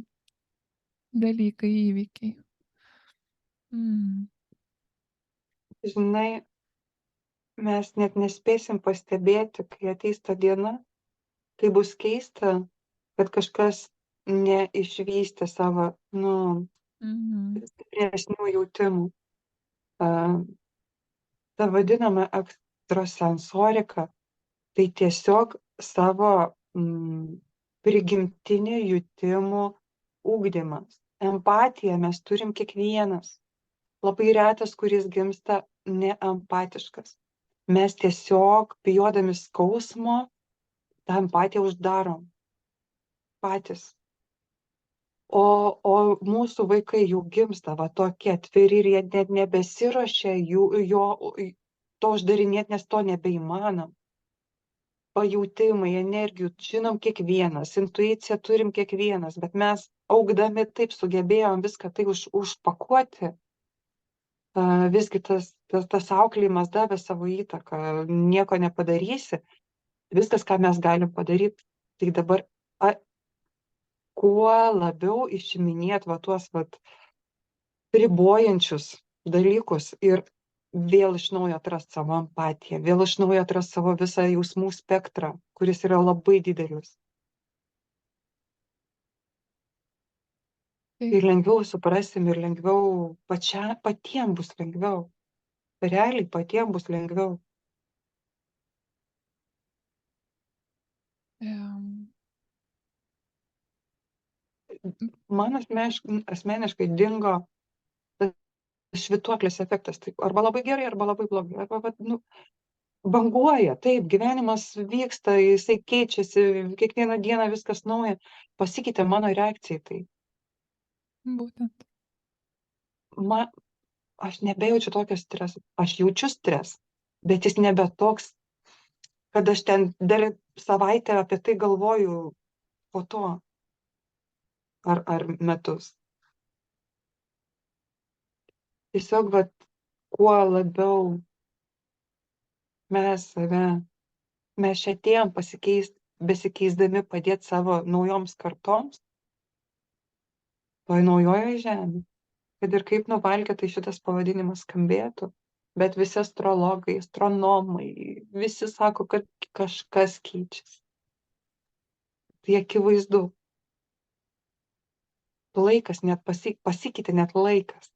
dalykai, įvykiai. Žinai, mes net nespėsim pastebėti, kai ateis ta diena, kai bus keista, kad kažkas neišvystė savo, nu, stipresnių jautimų. Ta vadinama ekstrasensorika, tai tiesiog savo prigimtinį jutimų ugdymas. Empatiją mes turim kiekvienas. Labai retas, kuris gimsta neempatiškas. Mes tiesiog, bijodami skausmo, tą empatiją uždarom patys. O mūsų vaikai jau gimsta va tokie atviri, ir jie net nebesiruošia to uždarinėti, nes to nebeįmanom. Pajautimai, energijų žinom kiekvienas, intuiciją turim kiekvienas, bet mes augdami taip sugebėjom viską tai užpakuoti. Visgi tas auklėjimas davė savo įtaką, nieko nepadarysi. Viskas, ką mes galim padaryti, tai dabar kuo labiau išiminėt va tuos ribojančius dalykus ir vėl iš naujo atrast savo empatiją, vėl iš naujo atrast savo visą jausmų spektrą, kuris yra labai didelis. Ir lengviau suprasim, ir lengviau patiem bus lengviau. Realiai patiem bus lengviau. Man asmeniškai dingo švytuoklės efektas. Taip, arba labai gerai, arba labai blogai. Arba, banguoja, taip, gyvenimas vyksta, jisai keičiasi, kiekvieną dieną viskas nauja. Pasikeitė mano reakcija į tai. Būtent. Aš nebejaučiu tokio streso. Aš jaučiu stresą, bet jis nebe toks, kad aš ten dar savaitę apie tai galvoju po to. Ar metus. Tiesiog, kuo labiau mes čia atėjom besikeisdami padėti savo naujoms kartoms, toj naujoje žemė, kad ir kaip nuvalkiotai šitas pavadinimas skambėtų, bet visi astrologai, astronomai, visi sako, kad kažkas keičiasi. Tai akivaizdu. Laikas net pasikeitė, net laikas.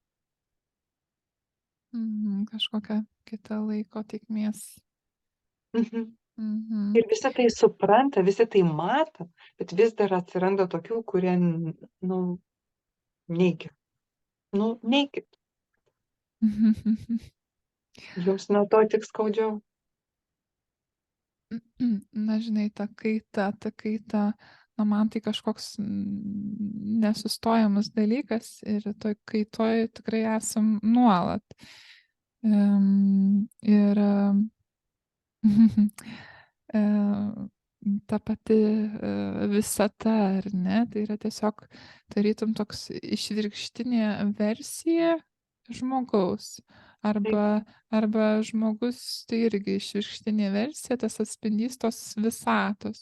Kažkokia kita laiko tėkmės. Mhm. Mhm. Ir visi tai supranta, visi tai mato, bet vis dar atsiranda tokių, kurie, nu, neigia. Nu, neikit. Jums nuo to tik skaudžiau. Na, žinai, ta kaita, na, man tai kažkoks nesustojamas dalykas ir toj kaitoj tikrai esam nuolat. Ir e, ta pati visata, ar ne, tai yra tiesiog tarytum toks išvirkštinė versija žmogaus. Taip. Arba žmogus tai irgi išvirkštinė versija, tas atspindys tos visatos.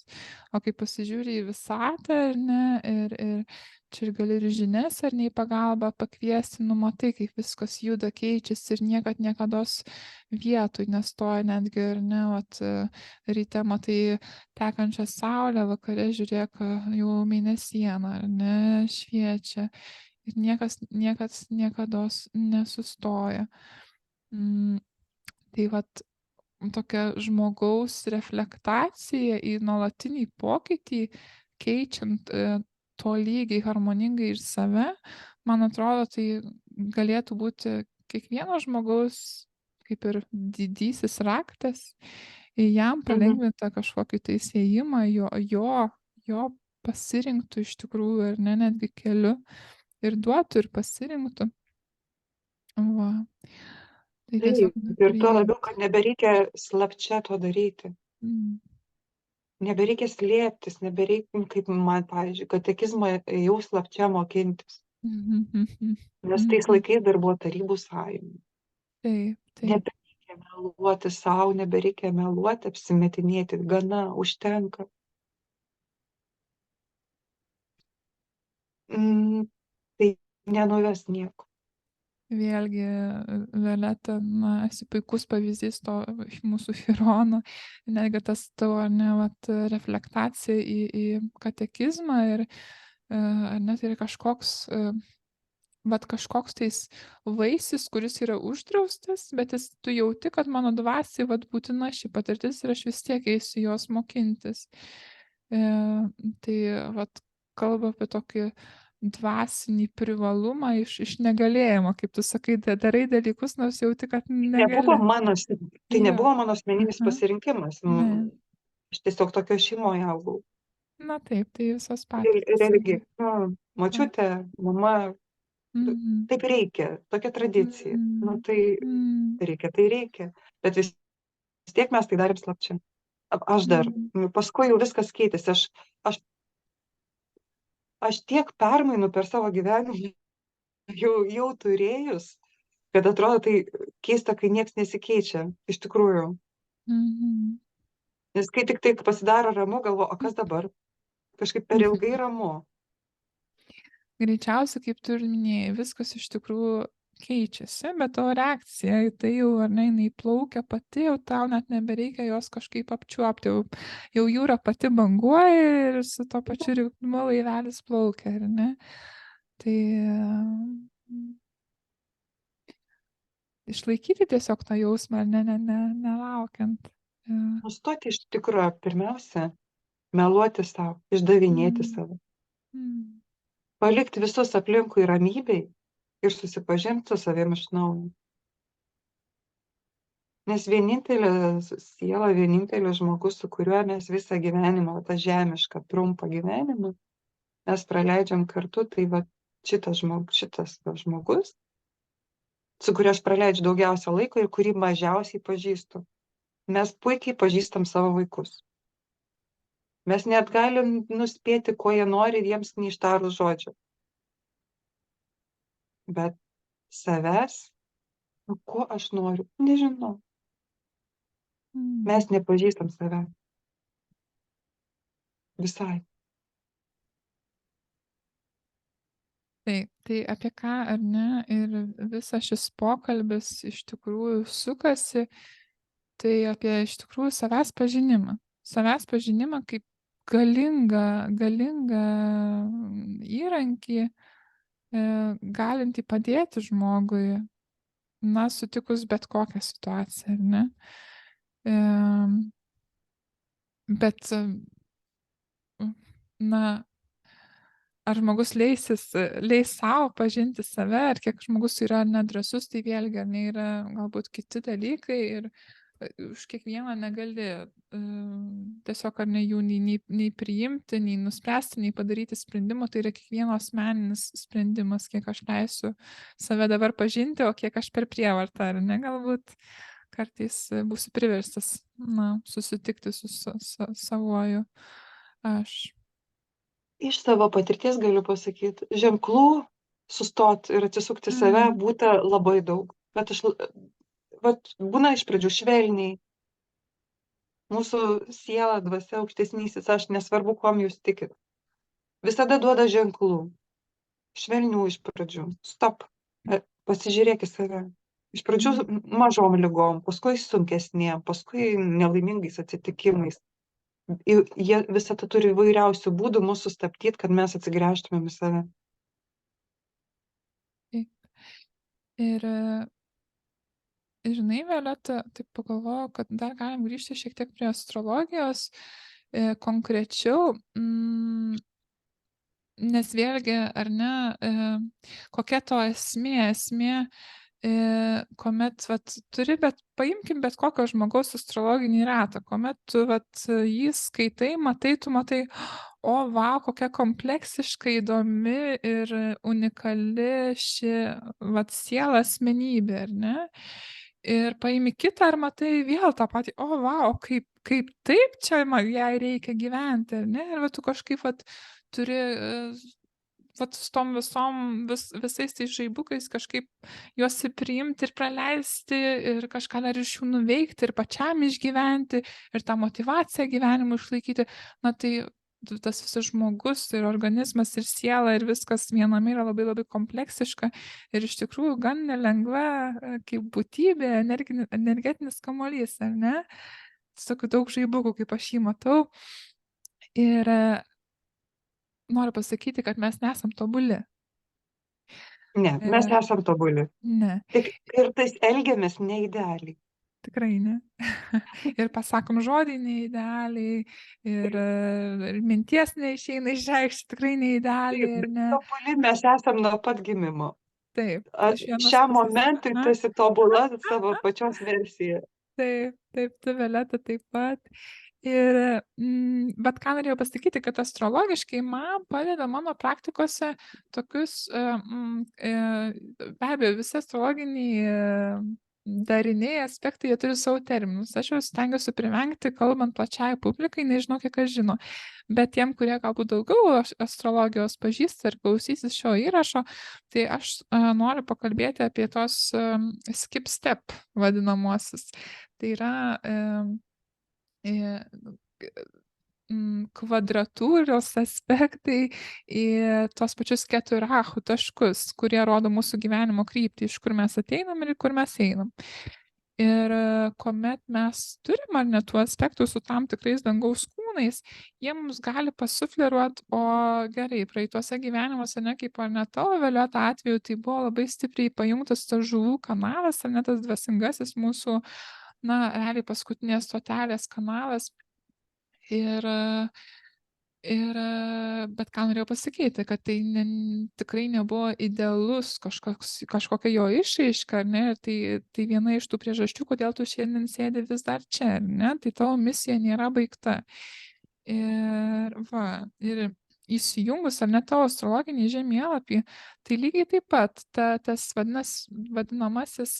O kai pasižiūri į visatą, ar ne, ir čia ir gali ir žinias, ar ne, į pagalbą pakviesti, nu matai, kaip viskas juda, keičiasi ir niekados vietoj nestoja netgi, ar ne, vat, ryte matai tekančią saulę, vakare žiūrėk, jau mėnesiena, ar ne, šviečia. Ir niekas niekados nesustoja. Tai vat tokia žmogaus reflektacija į nuolatinį pokytį, keičiant tolygiai, harmoningai ir save, man atrodo, tai galėtų būti kiekvieno žmogaus kaip ir didysis raktas, jam palengvinta kažkokį tai siejimą jo pasirinktų iš tikrųjų, ar ne, netgi keliu ir duotų ir pasirinktų. Va. Tai tiesiog Taip. Ir tuo labiau, priimti. kad nebereikia slapčia to daryti. Mm. Nebereikia slėptis, nebereikia, kaip man, pavyzdžiui, katekizmą jau slapčia mokintis. Nes tais laikais dar buvo Tarybų sąjunga. Taip. Nebereikia meluoti savo, nebereikia meluoti, apsimetinėti, gana, užtenka. Tai nenuves nieko. Vėlgi, Violeta, na, esi puikus pavyzdys to mūsų Chirono, netgi tas tavo, ne, vat, reflektacija į katekizmą ir, ar net yra kažkoks, vat kažkoks tais vaisius, kuris yra uždraustas, bet tu jauti, kad mano dvasiai vat būtina ši patirtis ir aš vis tiek eisiu jos mokintis. Tai vat kalba apie tokį dvasinį privalumą iš negalėjimo, kaip tu sakai, darai dalykus, nors jauti, kad Nebuvo negali. mano, tai Jo. nebuvo mano asmeninis Aha. pasirinkimas. Ne. Aš tiesiog tokio šeimoje augau. Na taip, tai visos patirtys. Religi. Močiutė, mama, taip reikia, tokia tradicija. Tai reikia, tai reikia. Bet vis tiek mes tai darėm slapčia. Aš dar. Paskui jau viskas keitėsi. Aš tiek permainų per savo gyvenimą jau turėjus, kad atrodo tai keista, kai nieks nesikeičia. Iš tikrųjų. Nes kai tik tai pasidaro ramu, galvo, o kas dabar? Kažkaip per ilgai ramu. Greičiausiai, kaip tu ir minėjai, viskas iš tikrųjų keičiasi, bet tavo reakcija į tai jau, ar ne, jinai plaukia pati, jau tau net nebereikia jos kažkaip apčiuopti, jau jūra pati banguoja ir su to pačiu ritmu laivelis plaukia, ar ne? Tai išlaikyti tiesiog tą jausmą, nelaukiant. Nustoti iš tikrųjų, pirmiausia, meluoti savo, išdavinėti save. Palikti visus aplinkui ramybei ir susipažinti su savim iš naujo. Nes vienintelė siela, vienintelis žmogus, su kuriuo mes visą gyvenimą, tą žemišką, trumpą gyvenimą, mes praleidžiam kartu, tai va šitas žmogus, su kuriuo aš praleidžiu daugiausia laiko ir kurį mažiausiai pažįstu. Mes puikiai pažįstam savo vaikus. Mes net galim nuspėti, ko jie nori, jiems neištarus žodžio. Bet savęs, ko aš noriu, nežinau. Mes nepažįstam savęs. Visai. Taip, tai apie ką, ar ne, ir visas šis pokalbis iš tikrųjų sukasi, tai apie iš tikrųjų savęs pažinimą. Savęs pažinimą kaip galingą įrankį, galintį padėti žmogui na, sutikus bet kokią situaciją, ar ne? Em, Bet, na, ar žmogus leis sau pažinti save, ar kiek žmogus yra nedrąsus, tai vėlgi, ar ne, yra galbūt kiti dalykai ir už kiekvieną negali tiesiog ar ne jų nei priimti, nei nuspręsti, nei padaryti sprendimo, tai yra kiekvieno asmeninis sprendimas, kiek aš leisiu save dabar pažinti, o kiek aš per prievartą, ar ne, galbūt kartais būsiu priverstas, na, susitikti su savuoju aš. Iš savo patirties galiu pasakyti, ženklų sustot ir atsisukti save Mm. būta labai daug. Bet vat, būna iš pradžių švelniai, mūsų siela, dvasia, aukštesnysis, aš nesvarbu, kuom jūs tikit. Visada duoda ženklų. Švelnių iš pradžių. Stop. Pasižiūrėk į save. Iš pradžių mažom ligom, paskui sunkesnėm, paskui nelaimingais atsitikimais. Jie visada turi įvairiausių būdų mus sustabdyti, kad mes atsigręžtumėm į save. Ir žinai, Violeta, taip pagalvojau, kad dar galim grįžti šiek tiek prie astrologijos konkrečiau, nes vėlgi, ar ne, kokia to esmė, kuomet vat, turi, bet paimkim bet kokio žmogaus astrologinį ratą, kuomet tu vat, jį skaitai, tu matai, o vau, kokia kompleksiškai įdomi ir unikali ši vat, siela asmenybė, ar ne? Ir paimi kitą ir matai vėl tą patį, o vau, kaip taip čia jai reikia gyventi, ar ne? Ir va, tu kažkaip vat, turi vat, su tom visais tais žaibukais kažkaip juos priimti ir praleisti ir kažką dar iš jų nuveikti ir pačiam išgyventi ir tą motyvaciją gyvenimui išlaikyti. Na tai tas visas žmogus ir organizmas ir siela ir viskas viename yra labai labai kompleksiška ir iš tikrųjų gan nelengva kaip būtybė, energetinis kamuolys, ar ne? Tokių daug žaibukų, kaip aš jį matau. Ir noriu pasakyti, kad mes nesam tobuli. Ne, mes nesam tobuli. Ne. Tik kartais elgiamės neidealiai. Tikrai ne. Ir pasakom žodį neidealiai, ir minties neišeina išreikšti tikrai neidealiai, ir ne. Tobuli mes esam nuo pat gimimo. Taip, iš vienos Šiam pusės. momentui tu esi tobula savo pačios versija. Taip, tu, Violeta, taip pat. Ir, bet ką norėjau pasakyti, kad astrologiškai man padeda mano praktikose tokius, be abejo, visi astrologiniai dariniai, aspektai, jie turi savo terminus. Aš jau stengiuosi privengti, kalbant plačiai publikai, nežinau, kiek aš žinau. Bet tiem, kurie galbūt daugiau astrologijos pažįsta ir klausysis šio įrašo, tai aš noriu pakalbėti apie tos skip step vadinamuosius. Tai yra kvadratūros aspektai į tos pačius keturachų taškus, kurie rodo mūsų gyvenimo kryptį, iš kur mes ateinam ir kur mes einam. Ir kuomet mes turim ar ne tų aspektų su tam tikrais dangaus kūnais, jie mums gali pasufleruoti, o gerai, praeituose gyvenimuose, ne kaip ar ne tavo Violeta atveju, tai buvo labai stipriai pajungtas tas žuvų kanalas, ar ne tas dvasingasis mūsų, na, realiai paskutinės stotelės kanalas. Ir bet ką norėjau pasakyti, kad tai tikrai nebuvo idealus kažkokia jo išraiška, ar ne? Tai viena iš tų priežasčių, kodėl tu šiandien sėdi vis dar čia, ar ne? Tai tavo misija nėra baigta. Ir įsijungus, ar ne, tavo astrologinį žemėlapį, tai lygiai taip pat tas vadinamasis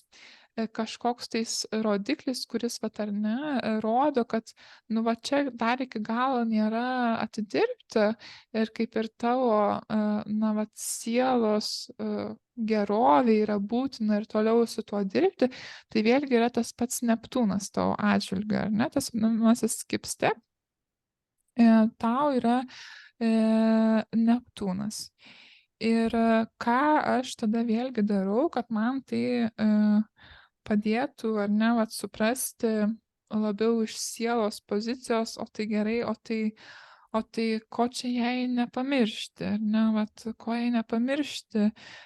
kažkoks tais rodiklis, kuris, vat, ar ne, rodo, kad, nu, va, čia dar iki galo nėra atidirbta ir kaip ir tavo, na, va, sielos gerovė yra būtina ir toliau su tuo dirbti, tai vėlgi yra tas pats Neptūnas tavo atžvilgiu, ar ne, tas vadinamasis skip step, tau yra Neptūnas. Ir ką aš tada vėlgi darau, kad man tai padėtų, ar ne, vat, suprasti labiau iš sielos pozicijos, o tai gerai, o tai ko čia jai nepamiršti, ar ne, vat, ko jai nepamiršti,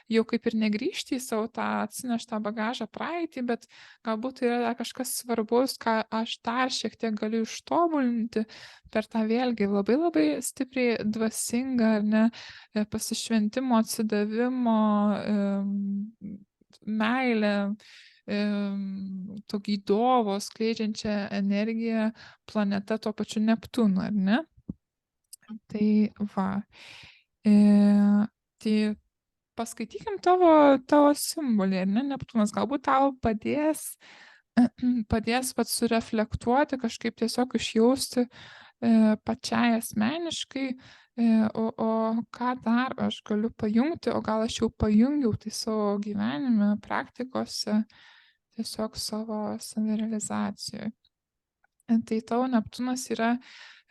jau kaip ir negrįžti į savo tą atsineštą bagažą praeitį, bet galbūt tai yra kažkas svarbus, ką aš dar šiek tiek galiu ištobulinti per tą vėlgi labai labai stipriai dvasingą, ar ne, pasišventimo, atsidavimo, meilę, to gydovo skleidžiančią energiją planeta tuo pačiu Neptūnu, ar ne? Tai va. Tai paskaitykim tavo simbolį, ar ne, Neptūnas, galbūt tau padės pats sureflektuoti, kažkaip tiesiog išjausti pačiai asmeniškai, o ką dar aš galiu pajungti, o gal aš jau pajungiau tai savo gyvenime, praktikose, tiesiog savo savirealizacijoje. Tai tavo Neptūnas yra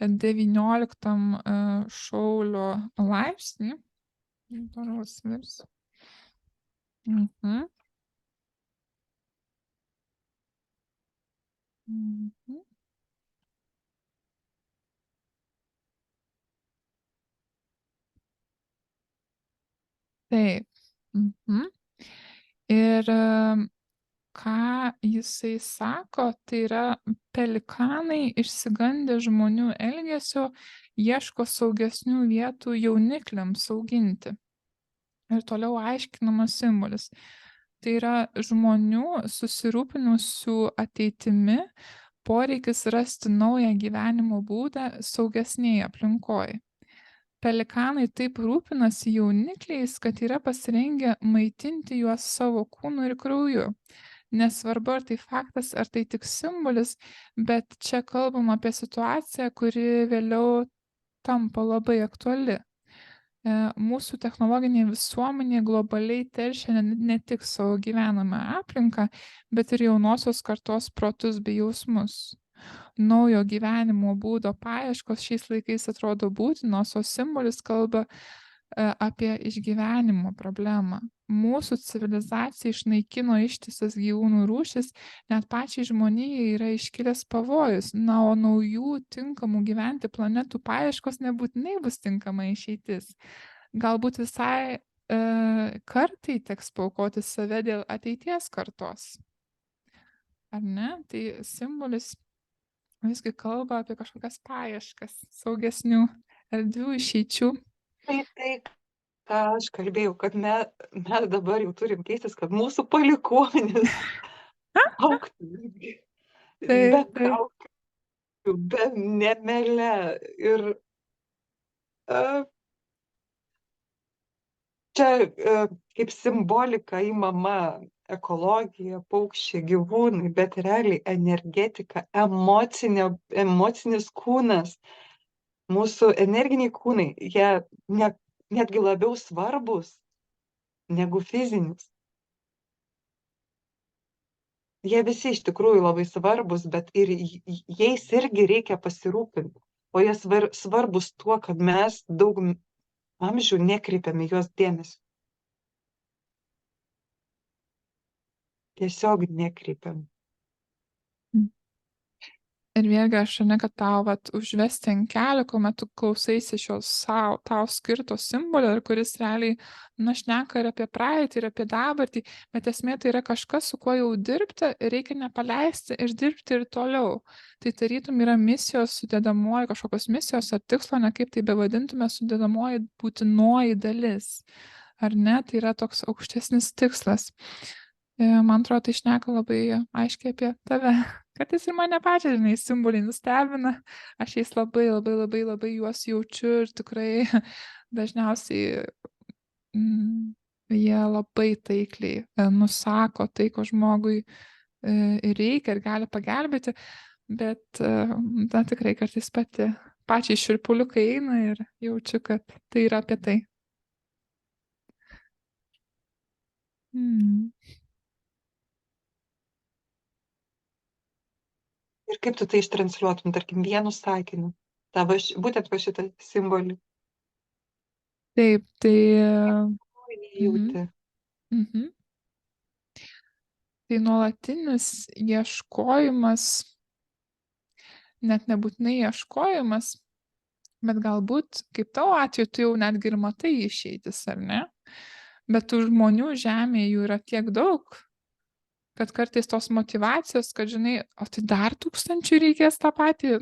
19 šaulio laipsnį. Toliau svirsiu. Mhm. Mhm. Taip. Mhm. Ir ką jisai sako, tai yra pelikanai išsigandę žmonių elgesio ieško saugesnių vietų jaunikliams auginti. Ir toliau aiškinamas simbolis. Tai yra žmonių susirūpinusių ateitimi poreikis rasti naują gyvenimo būdą saugesnėje aplinkoje. Pelikanai taip rūpinasi jaunikliais, kad yra pasirengę maitinti juos savo kūnu ir krauju. Nesvarbu, ar tai faktas, ar tai tik simbolis, bet čia kalbam apie situaciją, kuri vėliau tampa labai aktuali. Mūsų technologinė visuomenė globaliai teršia ne tik savo gyvenamą aplinką, bet ir jaunosios kartos protus bei jausmus. Naujo gyvenimo būdo paieškos šiais laikais atrodo būtinos, o simbolis kalba apie išgyvenimo problemą. Mūsų civilizacija išnaikino ištisas gyvūnų rūšis, net pačiai žmonijai yra iškilęs pavojus, o naujų tinkamų gyventi planetų paieškos nebūtinai bus tinkama išeitis. Galbūt visai kartai teks paaukoti save dėl ateities kartos. Ar ne? Tai simbolis visgi kalba apie kažkokias paieškas, saugesnių erdvių, išeičių. Tai, ką aš kalbėjau, kad mes dabar jau turim keistis, kad mūsų palikuonis augtų be kaukių, be nemele. Ir čia kaip simbolika įmama ekologija, paukščiai, gyvūnai, bet realiai energetika, emocinis kūnas, mūsų energiniai kūnai, jie netgi labiau svarbus negu fizinis. Jie visi iš tikrųjų labai svarbus, bet ir jais irgi reikia pasirūpinti. O jie svarbus tuo, kad mes daug amžių nekreipiame juos dėmesio. Tiesiog nekreipiam. Ir vėlgi aš ne, kad tau užvesti ant kelio, kuomet tu klausaisi šios tau skirto simbolio, kuris realiai šneka ir apie praeitį, ir apie dabartį, bet esmė tai yra kažkas, su kuo jau dirbti, reikia nepaleisti ir dirbti ir toliau. Tai tarytum yra misijos sudėdamoji, kažkokios misijos ar tikslo, ne kaip tai bevadintume, sudėdamoji būtinoji dalis. Ar ne, tai yra toks aukštesnis tikslas. Man atrodo, tai šneka labai aiškiai apie tave. Kartais ir mane pačią, žinai, simboliai nustebina. Aš jais labai juos jaučiu ir tikrai dažniausiai jie labai taikliai nusako tai, ko žmogui reikia ir gali pagelbėti, bet tikrai kartais pačiai šiurpuliukai eina ir jaučiu, kad tai yra apie tai. Ir kaip tu tai ištransliuotum, tarkim, vienu sakiniu, būtent va šitą simbolį? Taip, tai... Jauti. Tai nuolatinis ieškojimas, net nebūtinai ieškojimas, bet galbūt, kaip tavo atveju, tu jau netgi ir matai išeitis, ar ne? Bet tų žmonių žemėje jų yra tiek daug, kad kartais tos motivacijos, kad žinai, o tai dar 1000 reikės tą patį,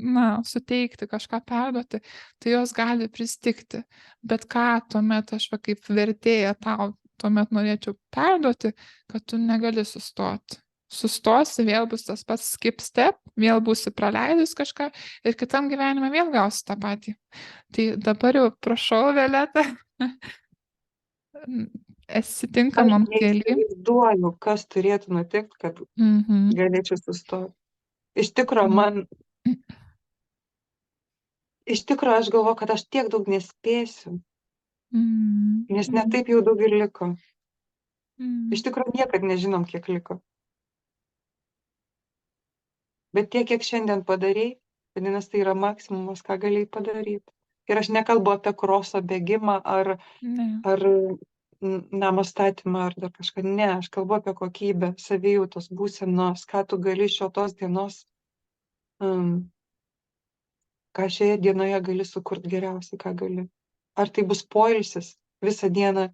suteikti, kažką perduoti, tai jos gali pristigti. Bet ką tuomet aš kaip vertėja tau tuomet norėčiau perduoti, kad tu negali sustoti. Sustosi, vėl bus tas pats skip step, vėl būsi praleidus kažką ir kitam gyvenime vėl gausi tą patį. Tai dabar jau prašau, Violeta, esi Aš tinkamam kely. neįsivaizduoju, kas turėtų nutikti, kad galėčiau sustoti. Iš tikrųjų, aš galvoju, kad aš tiek daug nespėsiu, nes netaip jau daug ir liko. Iš tikrųjų, niekad nežinom, kiek liko. Bet tiek, kiek šiandien padarei, vadinasi, tai yra maksimumas, ką galėjai padaryti. Ir aš nekalbu apie kroso bėgimą ar namo statymą ar dar kažką. Ne, aš kalbu apie kokybę, savijautos būsenos, ką tu gali šios dienos, ką šioje dienoje gali sukurti geriausiai, ką gali. Ar tai bus poilsis visą dieną,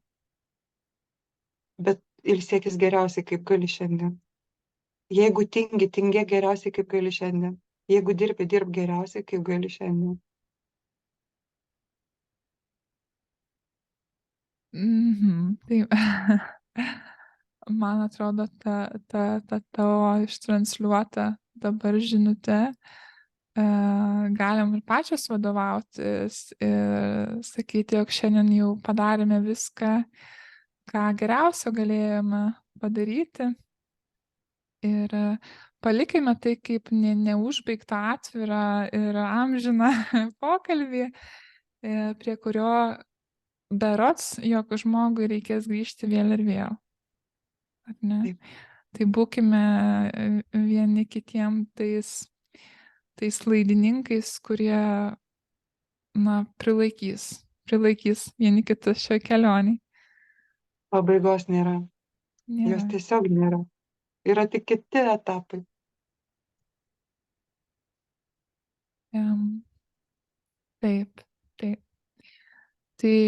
bet ilsėkis geriausiai, kaip gali šiandien. Jeigu tingi, tingė geriausiai, kaip gali šiandien. Jeigu dirbi, dirb geriausiai, kaip gali šiandien. Taip. Man atrodo, ta tavo ištransliuota dabar žinutė, galim ir pačios vadovautis ir sakyti, jog šiandien jau padarėme viską, ką geriausio galėjome padaryti. Ir palikime tai kaip neužbaigtą atvirą ir amžiną pokalbį, prie kurio berods, jog žmogui reikės grįžti vėl ir vėl. Ar ne? Taip. Tai būkime vieni kitiem tais laidininkais, kurie, prilaikys vieni kitus šio kelionį. Pabaigos nėra. Nėra. Jos tiesiog nėra. Yra tik kiti etapai. Taip. Tai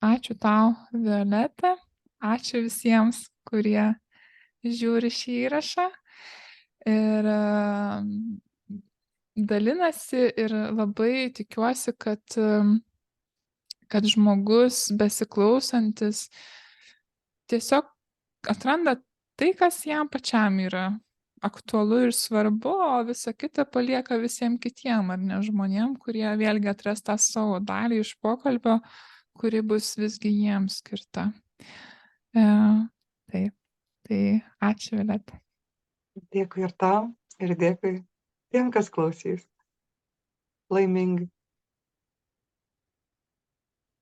ačiū tau, Violeta. Ačiū visiems, kurie žiūri šį įrašą. Ir dalinasi ir labai tikiuosi, kad žmogus besiklausantis tiesiog atranda tai, kas jam pačiam yra aktualu ir svarbu, o visa kita palieka visiems kitiem, ar ne žmonėm, kurie vėlgi atras tą savo dalį iš pokalbio, kuri bus visgi jiems skirta. Taip. Tai ačiū, Violeta. Dėkui ir tau, ir dėkui tiem, kas klausys. Laimingai.